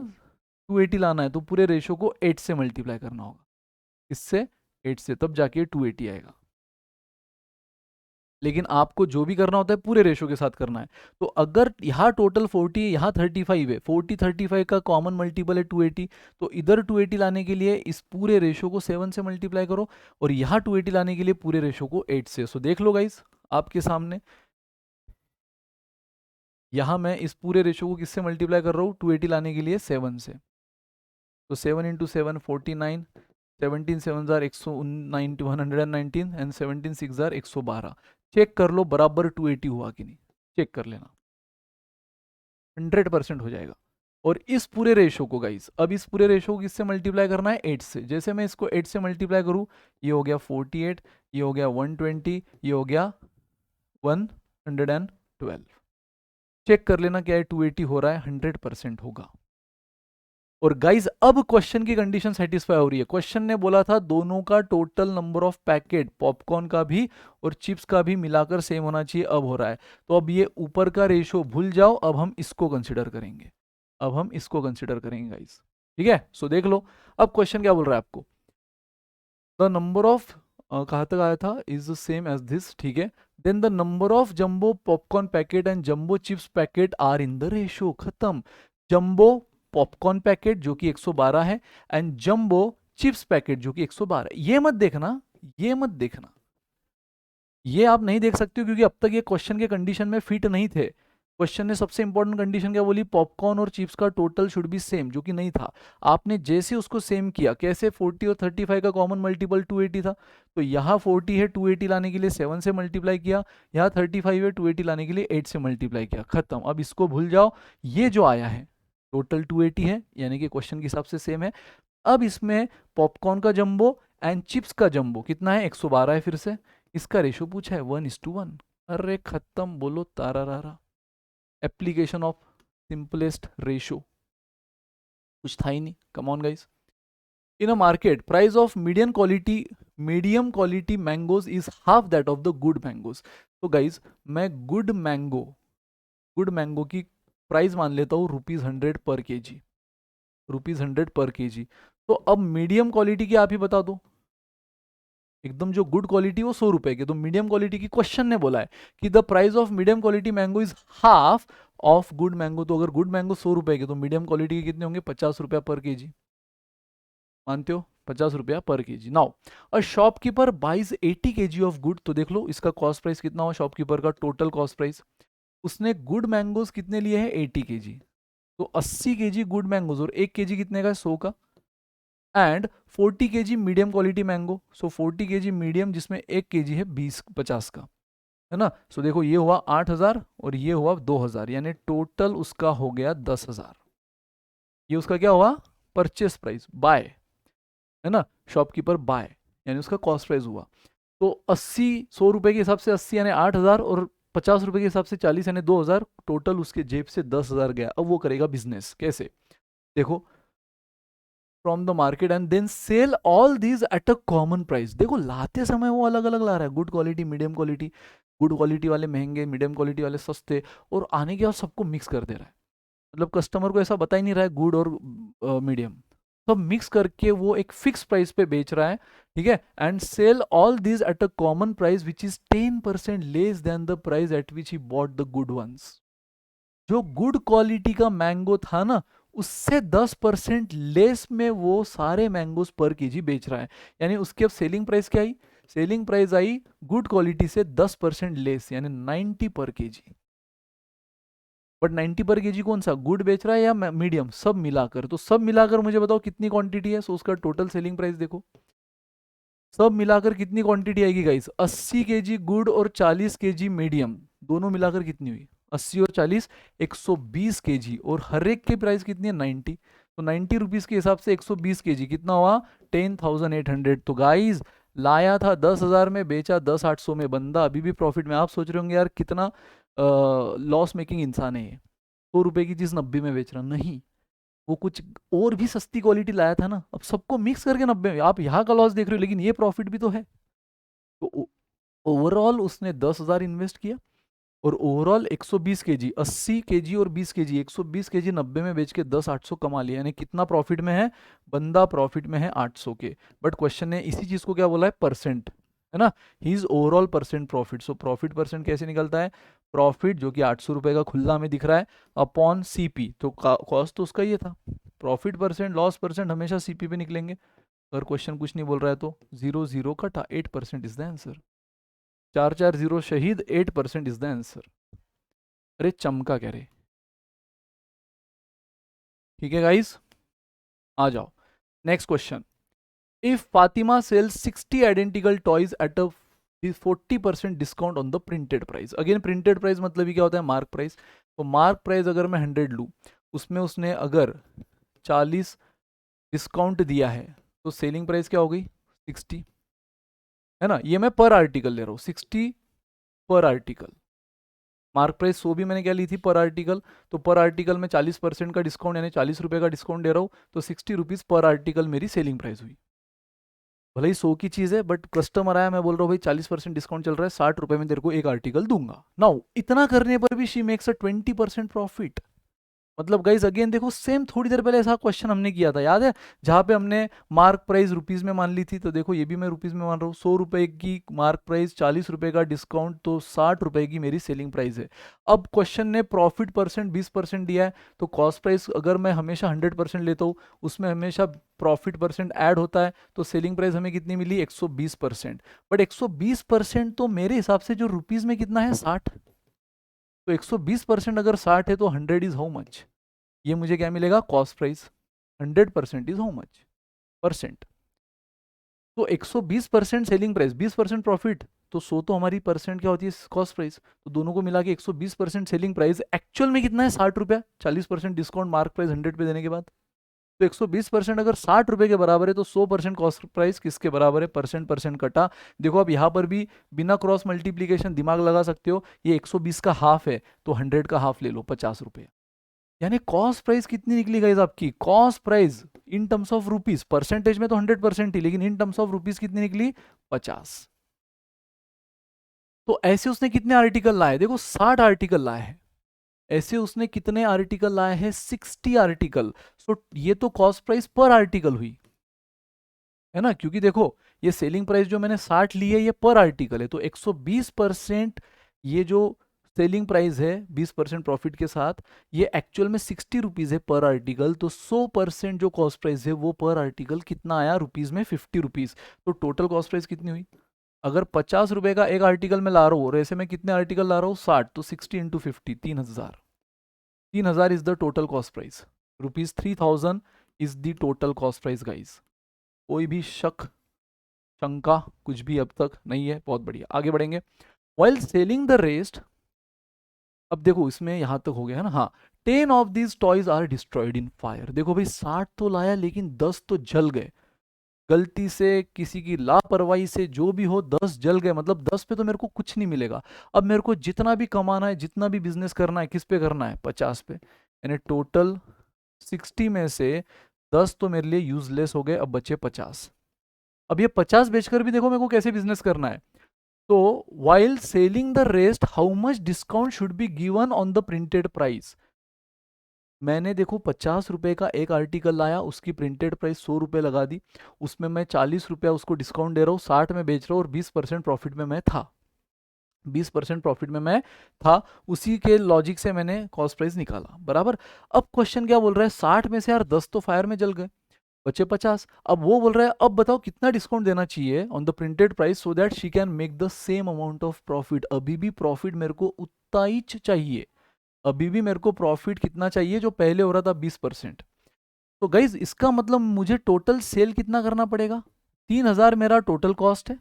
280 लाना है तो पूरे रेशो को 8 से मल्टीप्लाई करना होगा, इससे 8 से, तब जाके 280 आएगा। लेकिन आपको जो भी करना होता है पूरे रेशो के साथ करना है। तो अगर यहाँ टोटल 40 है, यहाँ 35 है, 40 35 का कॉमन मल्टीपल है 280, तो इधर 280 लाने के लिए इस पूरे रेशो को 7 से मल्टीप्लाई करो, और यहाँ 280 लाने के लिए पूरे रेशो को 8 से। सो देख लो गाइस आपके सामने, यहाँ मैं इस पूरे रेशो को किससे मल्टीप्लाई कर रहा हूँ, 280 लाने के लिए 7 से। तो 7 इंटू 7 49, 17 7 जार 119 एंड 17 6 जार 112। चेक कर लो बराबर 280 हुआ कि नहीं, चेक कर लेना, 100% हो जाएगा। और इस पूरे रेशो को गाइस, अब इस पूरे रेशो को किससे मल्टीप्लाई करना है, 8 से। जैसे मैं इसको 8 से मल्टीप्लाई करूँ, ये हो गया 48, ये हो गया 120, ये हो गया 112। चेक कर लेना क्या है, 280 हो रहा है, 100% होगा। और गाइज अब क्वेश्चन की कंडीशन सेटिस्फाई हो रही है। क्वेश्चन ने बोला था दोनों का total number of packet, popcorn का भी और चिप्स का भी मिलाकर सेम होना चाहिए, अब हो रहा है। तो अब ये ऊपर का रेशो भूल जाओ, अब हम इसको कंसिडर करेंगे, अब हम इसको कंसिडर करेंगे गाइज, ठीक है। सो देख लो अब क्वेश्चन क्या बोल रहा है आपको, द नंबर ऑफ, कहाँ तक आया था, is the same as this, ठीक है। Then the number of jumbo popcorn packet and jumbo chips packet are in the ratio, खत्म। जंबो पॉपकॉर्न पैकेट जो कि 112 है, एंड जंबो चिप्स पैकेट जो कि 112। ये मत देखना, ये मत देखना, ये आप नहीं देख सकते हो क्योंकि अब तक ये क्वेश्चन के कंडीशन में फिट नहीं थे। क्वेश्चन ने सबसे इंपॉर्टेंट कंडीशन क्या बोली, पॉपकॉर्न और चिप्स का टोटल शुड बी सेम, जो कि नहीं था। आपने जैसे उसको सेम किया, कैसे, 40 और 35 का कॉमन मल्टीपल 280 था, तो यहाँ 40 है, 280 लाने के लिए 7 से मल्टीप्लाई किया, यहाँ 35 है, 280 लाने के लिए 8 से मल्टीप्लाई किया, खत्म। अब इसको भूल जाओ, ये जो आया है टोटल 280 है, यानी कि क्वेश्चन के हिसाब से सेम है। अब इसमें पॉपकॉर्न का जंबो एंड चिप्स का जंबो कितना है, 112 है, फिर से इसका रेशो पूछा है 1:1। अरे खत्म, बोलो तारा रारा। एप्लीकेशन ऑफ सिंपलेस्ट रेशो, कुछ था ही नहीं। कम on guys, in a market price of medium quality mangoes is half that of the good mangoes. तो गाइस मैं गुड मैंगो की प्राइस मान लेता हूँ ₹100 पर केजी, ₹100 पर केजी। तो अब मीडियम क्वालिटी की आप ही बता दो, एकदम जो गुड क्वालिटी वो 100 रुपए की, तो मीडियम क्वालिटी की क्वेश्चन ने बोला है कि the price of medium quality mango is half of good mango. तो अगर गुड मैंगो 100 रुपए के, तो मीडियम क्वालिटी के कितने होंगे, 50 रुपया पर केजी। मानते हो, 50 रुपया पर kg. Now a shopkeeper buys 80 kg of good, तो देख लो इसका कॉस्ट प्राइस कितना हुआ शॉपकीपर का, टोटल कॉस्ट प्राइस। उसने गुड मैंगोज कितने लिए हैं, 80 केजी, तो 80 केजी गुड मैंगोज, और 1 केजी कितने का, 100 का। And 40 KG medium quality mango, so 40 KG medium, जिसमें 1 केजी है 50 का, है ना। सो देखो ये हुआ 8,000 और ये हुआ 2,000, यानी टोटल उसका हो गया 10,000। ये उसका क्या हुआ, परचेस प्राइस, बाय, है ना, शॉपकीपर बाय, यानी उसका कॉस्ट प्राइस हुआ। तो 80, 100 रुपए के हिसाब से 80 यानी 8,000, और 50 रुपए के हिसाब से 40 यानी 2,000, टोटल उसके जेब से 10,000 गया। अब वो करेगा बिजनेस कैसे, देखो, from the market and then sell all these at a common price. देखो लाते समय वो अलग अलग ला रहा है, good quality, medium quality, good quality वाले महंगे, मीडियम क्वालिटी वाले सस्ते, और आने के बाद सबको मिक्स कर दे रहा है। मतलब कस्टमर को ऐसा बता ही नहीं रहा है गुड और मीडियम, सब मिक्स करके वो एक फिक्स प्राइस पे बेच रहा है, ठीक है। And sell all these at a common price which is 10% less than the price at which he bought the good ones. जो गुड क्वालिटी का मैंगो था ना, उससे 10% लेस में वो सारे मैंगोज पर केजी बेच रहा है। यानी उसकी अब सेलिंग प्राइस क्या आई, सेलिंग प्राइस आई गुड क्वालिटी से 10% लेस, यानी 90 पर केजी। बट 90 पर केजी कौन सा, गुड बेच रहा है या मीडियम, सब मिलाकर। तो सब मिलाकर मुझे बताओ कितनी क्वांटिटी है, सो उसका टोटल सेलिंग प्राइस देखो, सब मिलाकर कितनी क्वांटिटी आएगी गाइस, 80 केजी गुड और 40 केजी मीडियम, दोनों मिलाकर कितनी हुई, 80 और 40, 120 केजी, और हर एक की प्राइस कितनी है, 90। तो 90 रुपीज के हिसाब से 120 केजी कितना हुआ, 10,800। तो गाइस लाया था 10,000 में, बेचा 10,800 में, बंदा अभी भी प्रॉफिट में। आप सोच रहे होंगे यार कितना लॉस मेकिंग इंसान है ये, 100 रुपए की चीज 90 में बेच रहा, नहीं, वो कुछ और भी सस्ती क्वालिटी लाया था ना, अब सबको मिक्स करके 90 में। आप यहाँ का लॉस देख रहे हो, लेकिन ये प्रॉफिट भी तो है। तो ओवरऑल उसने 10,000 इन्वेस्ट किया, और ओवरऑल 120 केजी, 80 केजी और 20 केजी, 120 केजी 90 में बेच के 10,800 कमा लिया। यानी कितना प्रॉफिट में है, बंदा प्रॉफिट में है 800 के। बट क्वेश्चन ने इसी चीज को क्या बोला है, परसेंट, है ना, he is overall percent profit. So profit percent कैसे निकलता है, प्रॉफिट जो कि 800 रुपए का खुला में दिख रहा है, अपॉन सीपी, तो कॉस्ट तो उसका ये था, प्रॉफिट परसेंट, लॉस परसेंट हमेशा सीपी पे निकलेंगे। अगर क्वेश्चन कुछ नहीं बोल रहा है तो 0 0 कटा, 8% इज द आंसर। 4 4 0 शहीद, 8% इज द आंसर। अरे चमका कह रहे, ठीक है गाइस, आ जाओ next question. If Fatima sells 60 identical toys at a 40% discount on the printed price. Again printed price मतलब ही क्या होता है, मार्क प्राइस। तो मार्क प्राइस अगर मैं 100 लूँ, उसमें उसने अगर 40 डिस्काउंट दिया है, तो सेलिंग प्राइस क्या हो गई, 60, है ना। ये मैं पर आर्टिकल ले रहा हूँ, 60 पर आर्टिकल। मार्क प्राइस 100 भी मैंने क्या ली थी पर आर्टिकल, तो पर आर्टिकल में 40% का डिस्काउंट, यानी 40 रुपये का डिस्काउंट दे रहा हूँ, तो 60 रुपीज़ पर आर्टिकल मेरी सेलिंग प्राइस हुई। भले ही 100 की चीज़ है, बट कस्टमर आया, मैं बोल रहा हूँ भाई 40% डिस्काउंट चल रहा है, 60 रुपये में तेरे को एक आर्टिकल दूंगा। नाउ इतना करने पर भी शी मेक्स अ 20% प्रॉफिट, मतलब गाइज अगेन देखो सेम थोड़ी देर पहले ऐसा क्वेश्चन हमने किया था, याद है, जहां पे हमने मार्क प्राइस रुपीज में मान ली थी। तो देखो ये भी मैं रुपीज में मान रहा हूँ, 100 रुपए की मार्क प्राइस, 40 रुपए का डिस्काउंट, तो 60 रुपए की मेरी सेलिंग प्राइस है। अब क्वेश्चन ने प्रॉफिट परसेंट 20% दिया है, तो कॉस्ट प्राइस अगर मैं हमेशा 100% लेता हूँ, उसमें हमेशा प्रॉफिट परसेंट ऐड होता है, तो सेलिंग प्राइस हमें कितनी मिली, 120%। बट 120% तो मेरे हिसाब से जो रुपीज में कितना है, 60। तो 120% अगर 60 है तो 100 इज हाउ मच, ये मुझे क्या मिलेगा, cost price. 100% is how much, percent. तो 120% सेलिंग प्राइस, 20% प्रॉफिट, तो 100 तो हमारी परसेंट क्या होती है, कॉस्ट प्राइस। तो दोनों को मिला के 120% सेलिंग प्राइस एक्चुअल में कितना है, 60 रुपया, 40% डिस्काउंट मार्क प्राइस 100 पे देने के बाद। तो 120% अगर 60 रुपए के बराबर है, तो 100% कॉस्ट प्राइस किसके बराबर है, परसेंट परसेंट कटा। देखो अब यहाँ पर भी बिना क्रॉस मल्टीप्लीकेशन दिमाग लगा सकते हो, ये 120 का हाफ है, तो 100 का हाफ ले लो, 50 रुपये। यानी कॉस्ट प्राइस कितनी निकली गाइस आपकी, cost price in terms of rupees, percentage में तो 100% ही, लेकिन इन टर्म्स ऑफ रुपीज कितनी निकली, 50। तो ऐसे उसने कितने आर्टिकल लाए, देखो 60 आर्टिकल लाए हैं। ऐसे उसने कितने आर्टिकल लाए हैं, 60 आर्टिकल। सो ये तो कॉस्ट प्राइस पर आर्टिकल हुई है ना, क्योंकि देखो ये सेलिंग प्राइस जो मैंने 60 ली है, ये पर आर्टिकल है, तो 120% ये जो सेलिंग प्राइस है 20% प्रॉफिट के साथ, ये एक्चुअल में 60 रुपीज है पर आर्टिकल। तो 100% जो कॉस्ट प्राइस है वो पर आर्टिकल कितना आया, रुपीज में 50 रुपीज। तो टोटल कॉस्ट प्राइस कितनी हुई, अगर 50 रुपए का एक आर्टिकल में ला रहा हूँ, और ऐसे में कितने आर्टिकल ला रहा हूँ, 60, तो 60 × 50, 3000। 3000 is the total cost price, ₹3000 is the total cost price guys. कोई भी शक, शंका, कुछ भी अब तक नहीं है, बहुत बढ़िया, आगे बढ़ेंगे। वाइल सेलिंग द रेस्ट, अब देखो इसमें यहां तक हो गया है ना, हाँ। 10 of these toys are destroyed in fire. देखो भाई 60 तो लाया, लेकिन 10 तो जल गए, गलती से, किसी की लापरवाही से, जो भी हो, 10 जल गए, मतलब 10 पे तो मेरे को कुछ नहीं मिलेगा। अब मेरे को जितना भी कमाना है, जितना भी बिजनेस करना है, किस पे करना है, 50 पे। यानी टोटल 60 में से 10 तो मेरे लिए यूजलेस हो गए, अब बचे 50। अब ये 50 बेचकर भी देखो मेरे को कैसे बिजनेस करना है। तो while selling the rest, how much discount should be given on the printed price. मैंने देखो 50 रुपए का एक आर्टिकल लाया, उसकी प्रिंटेड प्राइस 100 रुपए लगा दी, उसमें मैं 40 रुपया उसको डिस्काउंट दे रहा हूँ, 60 में बेच रहा हूँ, और 20% प्रॉफिट में मैं था, 20% प्रॉफिट में मैं था। उसी के लॉजिक से मैंने कॉस्ट प्राइस निकाला, बराबर। अब क्वेश्चन क्या बोल रहा है, 60 में से यार 10 तो फायर में जल गए, बचे 50। अब वो बोल रहा है, अब बताओ कितना डिस्काउंट देना चाहिए on the printed price, so that she can make the same amount of profit. अभी भी प्रॉफिट मेरे को उतना ही चाहिए, अभी भी मेरे को प्रॉफिट कितना चाहिए, जो पहले हो रहा था 20%। तो गाइज इसका मतलब मुझे टोटल सेल कितना करना पड़ेगा, 3000 मेरा टोटल कॉस्ट है,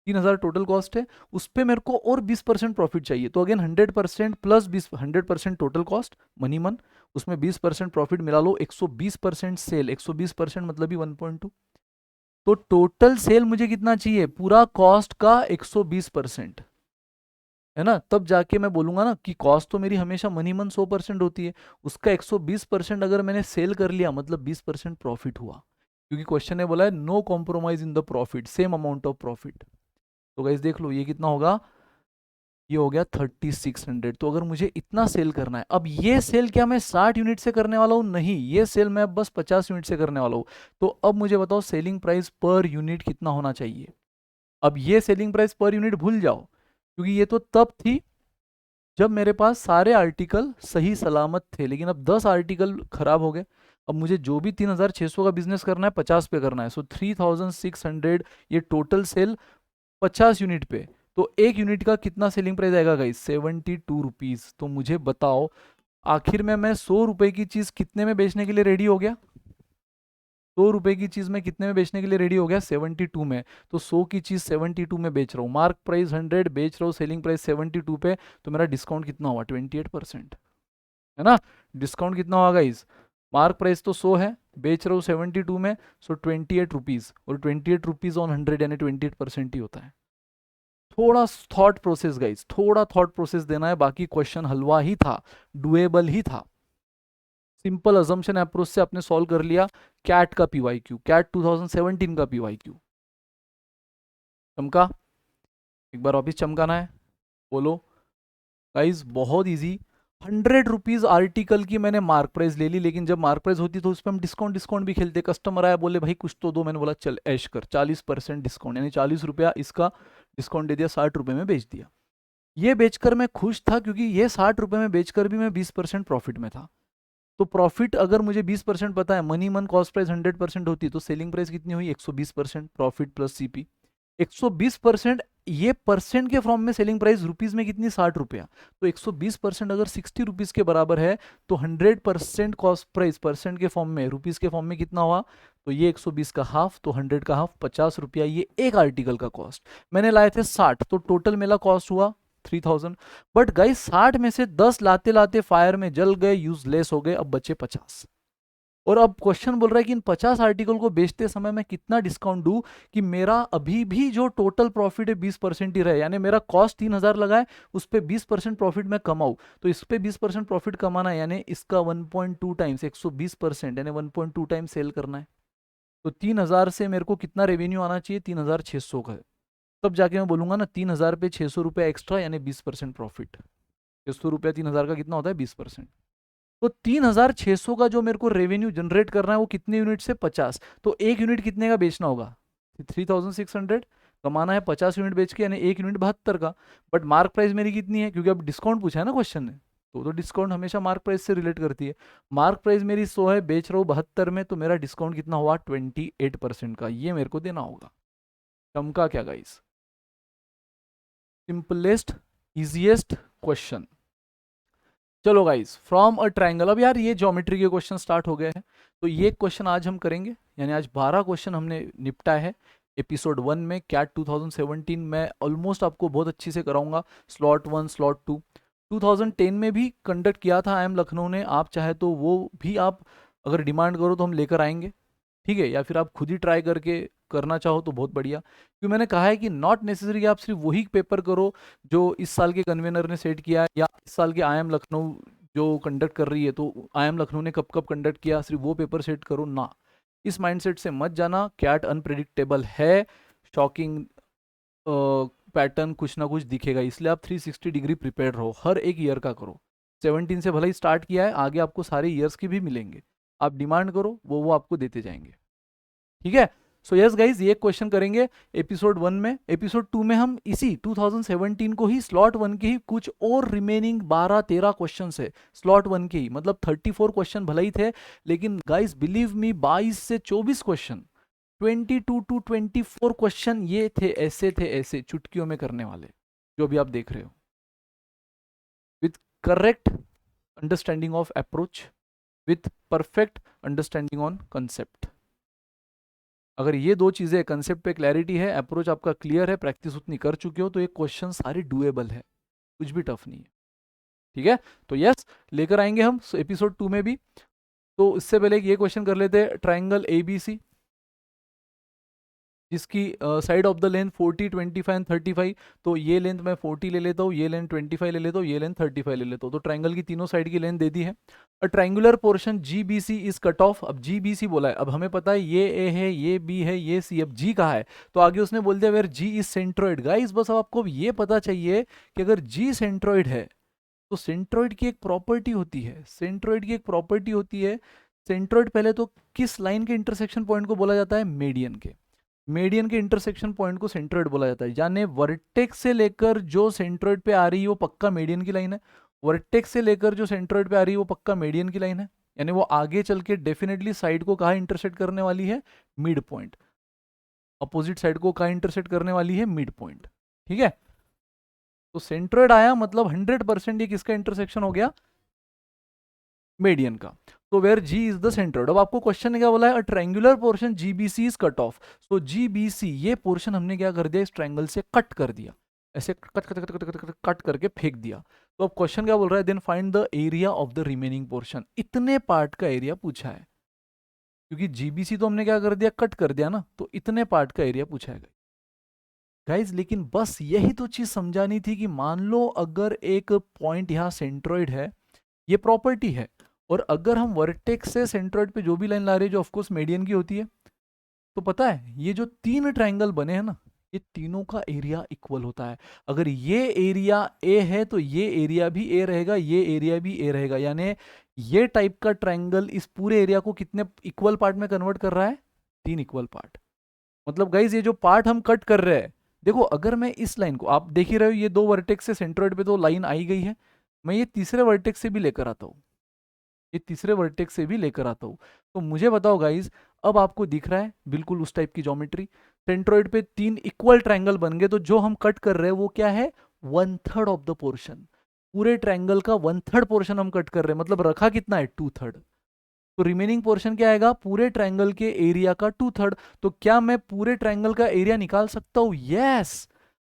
3000 टोटल कॉस्ट है, उस पर मेरे को और 20% प्रॉफिट चाहिए। तो again 100% plus 20, 100% total cost money मन, उसमें 20% प्रॉफिट मिला लो, 120% सेल, 120% मतलब ही 1.2। तो टोटल सेल मुझे कितना चाहिए, पूरा कॉस्ट का 120%, है ना। तब जाके मैं बोलूंगा ना कि कॉस्ट तो मेरी हमेशा मनी मन 100% होती है, उसका 120% अगर मैंने सेल कर लिया, मतलब 20% प्रॉफिट हुआ, क्योंकि क्वेश्चन ने बोला है no compromise in the profit, same amount of profit. तो गाइस देख लो ये कितना होगा, ये हो गया 3600। तो अगर मुझे इतना सेल करना है, अब ये सेल क्या मैं 60 यूनिट से करने वाला हूँ, नहीं, ये सेल मैं बस 50 यूनिट से करने वाला हूँ। तो अब मुझे बताओ सेलिंग प्राइस पर यूनिट कितना होना चाहिए। अब ये सेलिंग प्राइस पर यूनिट भूल जाओ, क्योंकि ये तो तब थी जब मेरे पास सारे आर्टिकल सही सलामत थे, लेकिन अब 10 आर्टिकल खराब हो गए। अब मुझे जो भी 3600 का बिजनेस करना है, 50 पे करना है, सो 3600 ये टोटल सेल 50 यूनिट पे। तो एक यूनिट का कितना सेलिंग प्राइस आएगा गाइस, 72 रुपीज। तो मुझे बताओ आखिर में मैं 100 रुपए की चीज कितने में बेचने के लिए रेडी हो गया, 100 रुपए की चीज मैं कितने में बेचने के लिए रेडी हो गया, 72 में। तो 100 की चीज 72 में बेच रहा हूँ, मार्क प्राइस 100, बेच रहा हूँ सेलिंग प्राइस 72 पे। तो मेरा डिस्काउंट कितना हुआ, 28%, है ना। डिस्काउंट कितना होगा इस, मार्क प्राइस तो 100 है, बेच रहा हूँ 72 में, सो 28 रुपीज, और 28 रुपीज ऑन 100 यानी 28% ही होता है। थोड़ा थॉट प्रोसेस गाइज, थोड़ा थॉट प्रोसेस देना है, बाकी क्वेश्चन हलवा ही था, डुएबल ही था। सिंपल अजम्पशन अप्रोच से आपने सॉल्व कर लिया कैट का पीवाईक्यू, कैट 2017 का पीवाईक्यू। चमका, एक बार वापिस चमकाना है, बोलो गाइज, बहुत इजी। 100 रुपीज आर्टिकल की मैंने मार्क प्राइस ले ली, लेकिन जब मार्क प्राइस होती तो उस पर हम डिस्काउंट भी खेलते। कस्टमर आया बोले भाई कुछ तो दो, मैंने बोला चल ऐश कर, 40% डिस्काउंट, यानी 40 रुपया इसका डिस्काउंट दे दिया, 60 रुपये में बेच दिया। ये बेचकर मैं खुश था क्योंकि ये 60 रुपये में बेचकर भी मैं 20% प्रॉफिट में था। तो प्रॉफिट अगर मुझे 20% पता है, मनी मन कॉस्ट प्राइस 100% होती तो सेलिंग प्राइस कितनी हुई 120%, प्रॉफिट प्लस सीपी 120%। ये परसेंट के फॉर्म में सेलिंग प्राइस रुपीज में कितनी 60 रुपया, तो 120% अगर 60 रुपीज के बराबर है तो 100% कॉस्ट प्राइस परसेंट के फॉर्म में रुपीज के फॉर्म में कितना हुआ, तो ये 120 का हाफ, तो 100 का हाफ 50 रुपया, ये एक आर्टिकल का कॉस्ट। मैंने लाए थे 60, तो टोटल मेरा कॉस्ट हुआ 3000। बट गाइस 60 में से 10 लाते लाते फायर में जल गए, यूजलेस हो गए, अब बचे 50। और अब क्वेश्चन बोल रहा है कि इन 50 आर्टिकल को बेचते समय मैं कितना डिस्काउंट दूं कि मेरा अभी भी जो टोटल प्रॉफिट है 20% ही रहे, यानी मेरा कॉस्ट 3000 लगा है, उस पर 20% प्रॉफिट मैं कमाऊं। तो इस पे 20% प्रॉफिट कमाना है, यानी इसका 1.2 टाइम्स 120%, यानी 1.2 टाइम्स सेल करना है। तो 3000 से मेरे को कितना रेवेन्यू आना चाहिए, 3600 का है। तब जाके मैं बोलूंगा ना 3000 पे 600 रुपया एक्स्ट्रा, यानी 20% प्रॉफिट। 600 रुपया 3000 का कितना होता है 20%। तो 3600 का जो मेरे को रेवेन्यू जनरेट करना है वो कितने यूनिट से 50, तो एक यूनिट कितने का बेचना होगा 3600 कमाना है 50 यूनिट बेच के, यानी एक यूनिट 72 का। बट मार्क प्राइस मेरी कितनी है, क्योंकि अब डिस्काउंट पूछा है ना क्वेश्चन ने, तो डिस्काउंट हमेशा मार्क प्राइस से रिलेट करती है। मार्क प्राइस मेरी 100 है, बेच रहा हूँ 72 में, तो मेरा डिस्काउंट कितना हुआ 28% का, ये मेरे को देना होगा। चमका क्या गाइस, सिंपलेस्ट इजिएस्ट क्वेश्चन। चलो गाइस, फ्रॉम अ ट्रायंगल, अब यार ये ज्योमेट्री के क्वेश्चन स्टार्ट हो गए हैं, तो ये क्वेश्चन आज हम करेंगे, यानी आज 12 क्वेश्चन हमने निपटा है एपिसोड 1 में। कैट 2017 में ऑलमोस्ट आपको बहुत अच्छी से कराऊंगा, स्लॉट 1 स्लॉट 2 2010 में भी कंडक्ट किया था IIM लखनऊ ने, आप चाहे तो वो भी आप अगर डिमांड करो तो हम लेकर आएंगे, ठीक है, या फिर आप खुद ही ट्राई करके करना चाहो तो बहुत बढ़िया। क्योंकि मैंने कहा है कि नॉट नेसेसरी आप सिर्फ वही पेपर करो जो इस साल के कन्वेनर ने सेट किया है, या इस साल के IIM लखनऊ जो कंडक्ट कर रही है, तो IIM लखनऊ ने कब कब कंडक्ट किया, सिर्फ वो पेपर सेट करो ना। इस माइंडसेट से मत जाना, कैट अनप्रेडिक्टेबल है, शॉकिंग पैटर्न कुछ ना कुछ दिखेगा, इसलिए आप 360 डिग्री प्रिपेयर रहो, हर एक ईयर का करो। 17 से भले ही स्टार्ट किया है, आगे आपको सारे ईयर्स की भी मिलेंगे, आप डिमांड करो वो आपको देते जाएंगे, ठीक है। सो यस गाइज, ये क्वेश्चन करेंगे एपिसोड 1 में। एपिसोड 2 में हम इसी 2017 को ही स्लॉट 1 के ही कुछ और रिमेनिंग 12-13 क्वेश्चन है स्लॉट 1 के ही, मतलब 34 क्वेश्चन भले ही थे, लेकिन गाइज बिलीव मी 22 से 24 क्वेश्चन, 22 टू 24 क्वेश्चन ये थे ऐसे चुटकियों में करने वाले, जो भी आप देख रहे हो, with correct understanding of approach, with perfect understanding on concept. अगर ये दो चीज़ें, कंसेप्ट पे क्लैरिटी है, अप्रोच आपका क्लियर है, प्रैक्टिस उतनी कर चुके हो, तो ये क्वेश्चन सारे डुएबल है, कुछ भी टफ नहीं है, ठीक है। तो यस, लेकर आएंगे हम एपिसोड 2 में भी। तो इससे पहले ये क्वेश्चन कर लेते हैं, ट्राइंगल ABC जिसकी side of the length 40, 25 and 35, तो ये लेंथ मैं 40 ले लेता हूँ, ये लेंथ 25 ले लेता हूँ, ये लेंथ 35 ले लेता हूँ, तो ट्राइंगल की तीनों साइड की लेंथ दे दी है। A triangular portion GBC is cut of, अब GBC बोला है, अब हमें पता है ये A है, ये B है, ये C, अब G कहाँ है, तो आगे उसने बोल दिया where G is centroid. Guys बस अब आपको ये पता चाहिए कि अगर G सेंट्रोइड है, तो सेंट्रोइड की एक प्रॉपर्टी होती है, सेंट्रोइड की एक प्रॉपर्टी होती है, सेंट्रोइड पहले तो किस लाइन के इंटरसेक्शन पॉइंट को बोला जाता है, मीडियन के, मीडियन के इंटरसेक्शन पॉइंट को सेंट्रोइड बोला जाता है, यानी वर्टेक्स से लेकर जो सेंट्रोइड पे आ रही है वो पक्का मीडियन की लाइन है, वर्टेक्स से लेकर जो सेंट्रोइड पे आ रही है वो पक्का मीडियन की लाइन है, यानी वो आगे चल के डेफिनेटली साइड को कहाँ इंटरसेक्ट करने वाली है, मिड पॉइंट, अपोजिट साइड को कहाँ इंटरसेक्ट करने वाली है, मिड पॉइंट, ठीक है। तो सेंट्रोइड आया मतलब 100% ये किसका इंटरसेक्शन हो गया, मीडियन का। तो where G is the centroid. अब आपको क्वेश्चन ने क्या बोला है, a triangular portion GBC is cut off, so GBC ये पोर्शन हमने क्या कर दिया, इस ट्रायंगल से कट कर दिया, ऐसे cut cut cut cut cut cut cut करके फेंक दिया। तो अब क्वेश्चन क्या बोल रहा है, then find the area of the remaining portion, इतने पार्ट का एरिया पूछा है, क्योंकि GBC तो हमने क्या कर दिया, कट कर दिया ना, तो इतने पार्ट का एरिया पूछा है गाइज। लेकिन बस यही तो चीज समझानी थी कि मान लो अगर एक पॉइंट यहाँ सेंट्रोइड है, ये प्रॉपर्टी है, और अगर हम वर्टेक्स से सेंट्रोइड पे जो भी लाइन ला रहे हैं जो ऑफकोर्स मीडियन की होती है, तो पता है ये जो तीन ट्रायंगल बने हैं ना, ये तीनों का एरिया इक्वल होता है। अगर ये एरिया ए है तो ये एरिया भी ए रहेगा, ये एरिया भी ए रहेगा, यानी ये टाइप का ट्रायंगल इस पूरे एरिया को कितने इक्वल पार्ट में कन्वर्ट कर रहा है? 3 इक्वल पार्ट। मतलब गाइज ये जो पार्ट हम कट कर रहे हैं, देखो अगर मैं इस लाइन को, आप देख ही रहे हो ये 2 वर्टेक्स से सेंट्रोइड पे तो लाइन आई गई है, मैं ये तीसरे वर्टेक्स से भी लेकर आता हूँ, ये तीसरे वर्टेक्स से भी लेकर आता हूँ। तो मुझे बताओ गाइज, अब आपको दिख रहा है बिल्कुल उस टाइप की ज्योमेट्री, सेंट्रोइड पे 3 इक्वल ट्रायंगल बन गए, तो जो हम कट कर रहे हैं वो क्या है? 1/3 ऑफ द पोर्शन। पूरे ट्रायंगल का 1/3 पोर्शन हम कट कर रहे हैं, मतलब रखा कितना है? 2/3। तो रिमेनिंग पोर्शन क्या आएगा? पूरे ट्रायंगल के एरिया का 2/3। तो क्या मैं पूरे ट्रायंगल का एरिया निकाल सकता हूं? यस।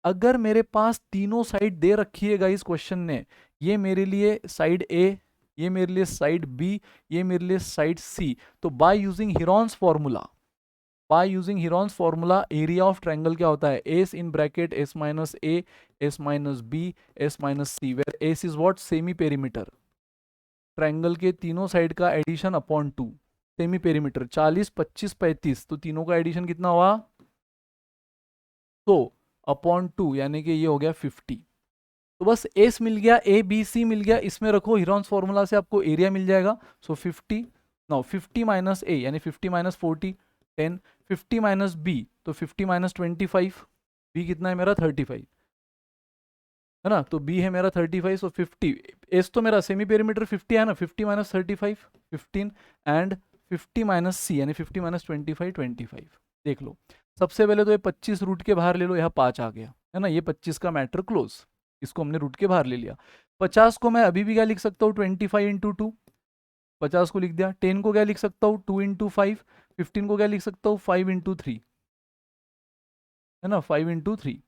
अगर मेरे पास तीनों साइड दे रखी है गाइस क्वेश्चन ने, ये मेरे लिए साइड ए, ये मेरे लिए साइड बी, ये मेरे लिए साइड सी, तो by using Heron's formula, by using Heron's formula area of triangle क्या होता है? S in bracket S minus A, S minus B, S minus C, where S is what? Semi perimeter. Triangle के तीनों side का addition upon 2, semi perimeter 40, 25, 35, तो तीनों का addition कितना हुआ? तो अपॉन 2, यानी कि ये हो गया 50। तो बस एस मिल गया, ए बी सी मिल गया, इसमें रखो हिरॉन्स फॉर्मूला से आपको एरिया मिल जाएगा। सो 50, नाउ 50 माइनस ए यानी 50 माइनस 40, 10, 50 माइनस बी तो 50 माइनस 25, बी कितना है मेरा? 35, है ना? तो बी है मेरा 35, सो 50, एस तो मेरा सेमी पेरीमीटर 50 है ना, 50 माइनस 35 15, एंड 50 माइनस सी यानी 50 माइनस 25 25। देख लो, सबसे पहले तो ये 25 रूट के बाहर ले लो, यहाँ 5 आ गया, है ना? ये 25 का मैटर क्लोज, इसको हमने रूट के बाहर ले लिया। 50 को मैं अभी भी क्या लिख सकता हूँ? 25 इंटू 2, 50 को लिख दिया। 10 को क्या लिख सकता हूँ? 2 इंटू 5। 15 को क्या लिख सकता हूँ? 5 इंटू 3, है ना? 5 इंटू 3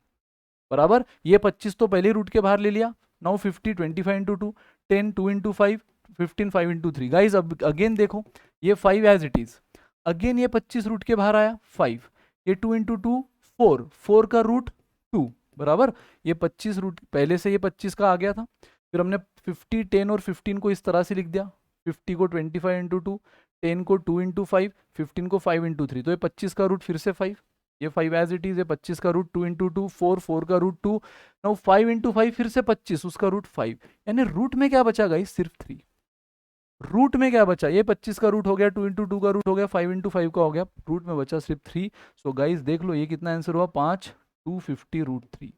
बराबर, ये 25 तो पहले रूट के बाहर ले लिया। Now 50, 25 into 2, 10, 2 into 5, 15, 5 into 3। Guys अब अगेन देखो, ये 5 एज इट इज, अगेन ये 25 रूट के बाहर आया 5, ये 2 इंटू 2 4, 4 का रूट 2 बराबर, ये 25 रूट पहले से ये 25 का आ गया था। फिर हमने 50, 10 और 15 को इस तरह से लिख दिया, 50 को 25 इंटू 2, 10 को 2 इंटू 5, 15 को 5 इंटू 3, तो ये 25 का रूट फिर से 5, ये 5 एज इट इज है। 25 का रूट 2 इंटू 2 4, 4 का रूट 2, नाउ 5 इंटू 5 फिर से 25, उसका रूट 5, यानी रूट में क्या बचा गाइस? सिर्फ 3। रूट में क्या बचा? ये 25 का रूट हो गया, 2 इंटू 2 का रूट हो गया, 5 इंटू 5 का हो गया, रूट में बचा सिर्फ 3। सो गाइस देख लो ये कितना आंसर हुआ? 5, 250 रूट 3।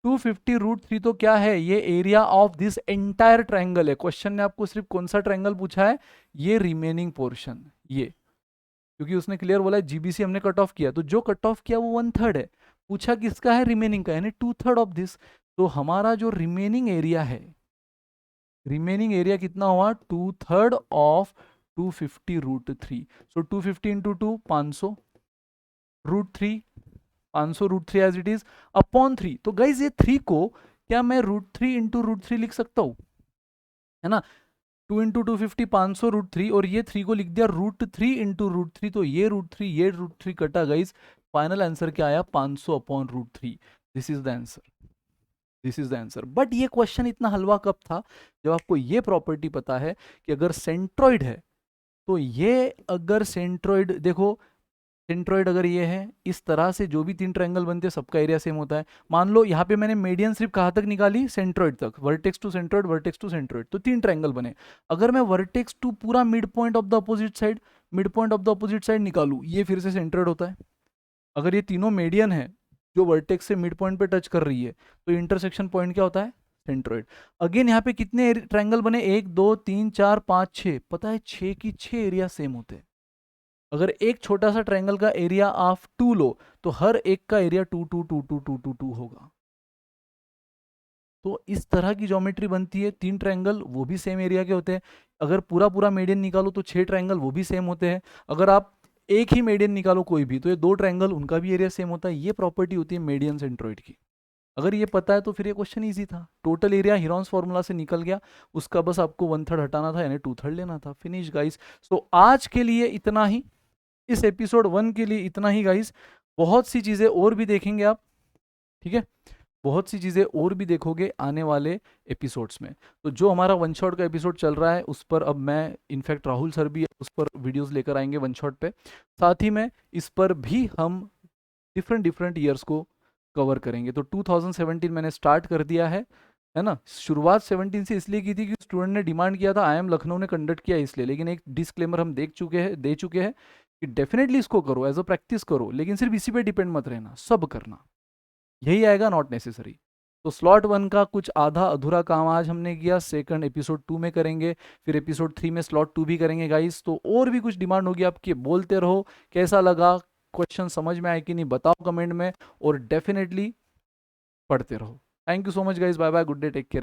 250 रूट 3 तो क्या है? ये area of this entire triangle है। क्वेश्चन ने आपको सिर्फ कौन सा ट्राइंगल पूछा है? ये रिमेनिंग पोर्शन, ये, क्योंकि उसने क्लियर बोला है जीबीसी हमने कट ऑफ किया, तो जो कट ऑफ किया वो 1/3 है। पूछा किसका है? रिमेनिंग का, यानी 2/3 ऑफ दिस। तो हमारा जो रिमेनिंग एरिया है, रिमेनिंग एरिया कितना हुआ? 2/3 of 250 root 3। So 250 into 2 500, root 3 500 root 3 as it is, upon 3। तो गाइज ये 3 को क्या मैं रूट 3 इंटू रूट 3 लिख सकता हूं? है ना? 2 इंटू 250 500 रूट 3, और ये 3 को लिख दिया रूट 3 इंटू रूट 3, तो ये रूट 3 ये रूट 3 कटा गाइज, फाइनल आंसर क्या आया? 500 upon root 3। This is the answer, this is the answer. But ये क्वेश्चन इतना हलवा कब था? जब आपको ये प्रॉपर्टी पता है कि अगर सेंट्रॉइड है, तो ये अगर सेंट्रॉइड देखो, सेंट्रॉइड अगर ये है, इस तरह से जो भी 3 ट्रायंगल बनते हैं सबका एरिया सेम होता है। मान लो यहाँ पे मैंने मीडियन सिर्फ कहाँ तक निकाली? सेंट्रॉइड तक, vertex to centroid, vertex to centroid, तो 3 ट्रायंगल बने। अगर मैं वर्टेक्स टू पूरा mid point of the opposite side, mid point of the opposite side निकालू, ये फिर से सेंट्रॉइड होता है। अगर ये तीनों मीडियन है जो वर्टेक्स से मिड पॉइंट पे टच कर रही है, तो इंटरसेक्शन पॉइंट क्या होता है? सेंट्रॉइड। अगेन यहाँ पे कितने ट्रायंगल बने? 1 2 3 4 5 6, पता है 6 की 6 एरिया सेम होते हैं। अगर एक छोटा सा ट्रायंगल का एरिया आप 2 लो, तो हर एक का एरिया 2 2 2 2 2 2 2 होगा। तो इस तरह की ज्योमेट्री बनती है। 3 ट्रायंगल वो भी सेम एरिया के होते हैं। अगर पूरा पूरा मीडियन निकालो तो 6 ट्रायंगल वो भी सेम होते हैं। अगर आप एक ही मीडियन निकालो कोई भी, तो ये 2 ट्रायंगल उनका भी एरिया सेम होता है। ये प्रॉपर्टी होती है मीडियन सेंट्रोइड की। अगर ये पता है तो फिर ये क्वेश्चन इजी था। टोटल एरिया हिरॉन्स फॉर्मूला से निकल गया, उसका बस आपको 1/3 हटाना था, यानी 2/3 लेना था। Finish guys. सो आज के लिए इतना ही, इस एपिसोड 1 के लिए इतना ही गाइस। बहुत सी चीज़ें और भी देखेंगे आप, ठीक है? बहुत सी चीज़ें और भी देखोगे आने वाले एपिसोड्स में। तो जो हमारा वन शॉट का एपिसोड चल रहा है, उस पर अब मैं, इनफैक्ट राहुल सर भी उस पर वीडियोस लेकर आएंगे वन शॉट पे। साथ ही में इस पर भी हम डिफरेंट डिफरेंट ईयर्स को कवर करेंगे। तो 2017 मैंने स्टार्ट कर दिया है ना। शुरुआत 17 से इसलिए की थी कि स्टूडेंट ने डिमांड किया था, IIM लखनऊ ने कंडक्ट किया इसलिए, लेकिन एक डिस्क्लेमर हम दे चुके हैं कि डेफिनेटली इसको करो, एज अ प्रैक्टिस करो, लेकिन सिर्फ इसी पे डिपेंड मत रहना, सब करना, यही आएगा, नॉट नेसेसरी। तो स्लॉट 1 का कुछ आधा अधूरा काम आज हमने किया, सेकंड एपिसोड 2 में करेंगे, फिर एपिसोड 3 में स्लॉट 2 भी करेंगे गाइस। तो और भी कुछ डिमांड होगी आपकी, बोलते रहो, कैसा लगा, क्वेश्चन समझ में आए कि नहीं बताओ कमेंट में, और डेफिनेटली पढ़ते रहो। Thank you so much guys, bye bye, good day, take care.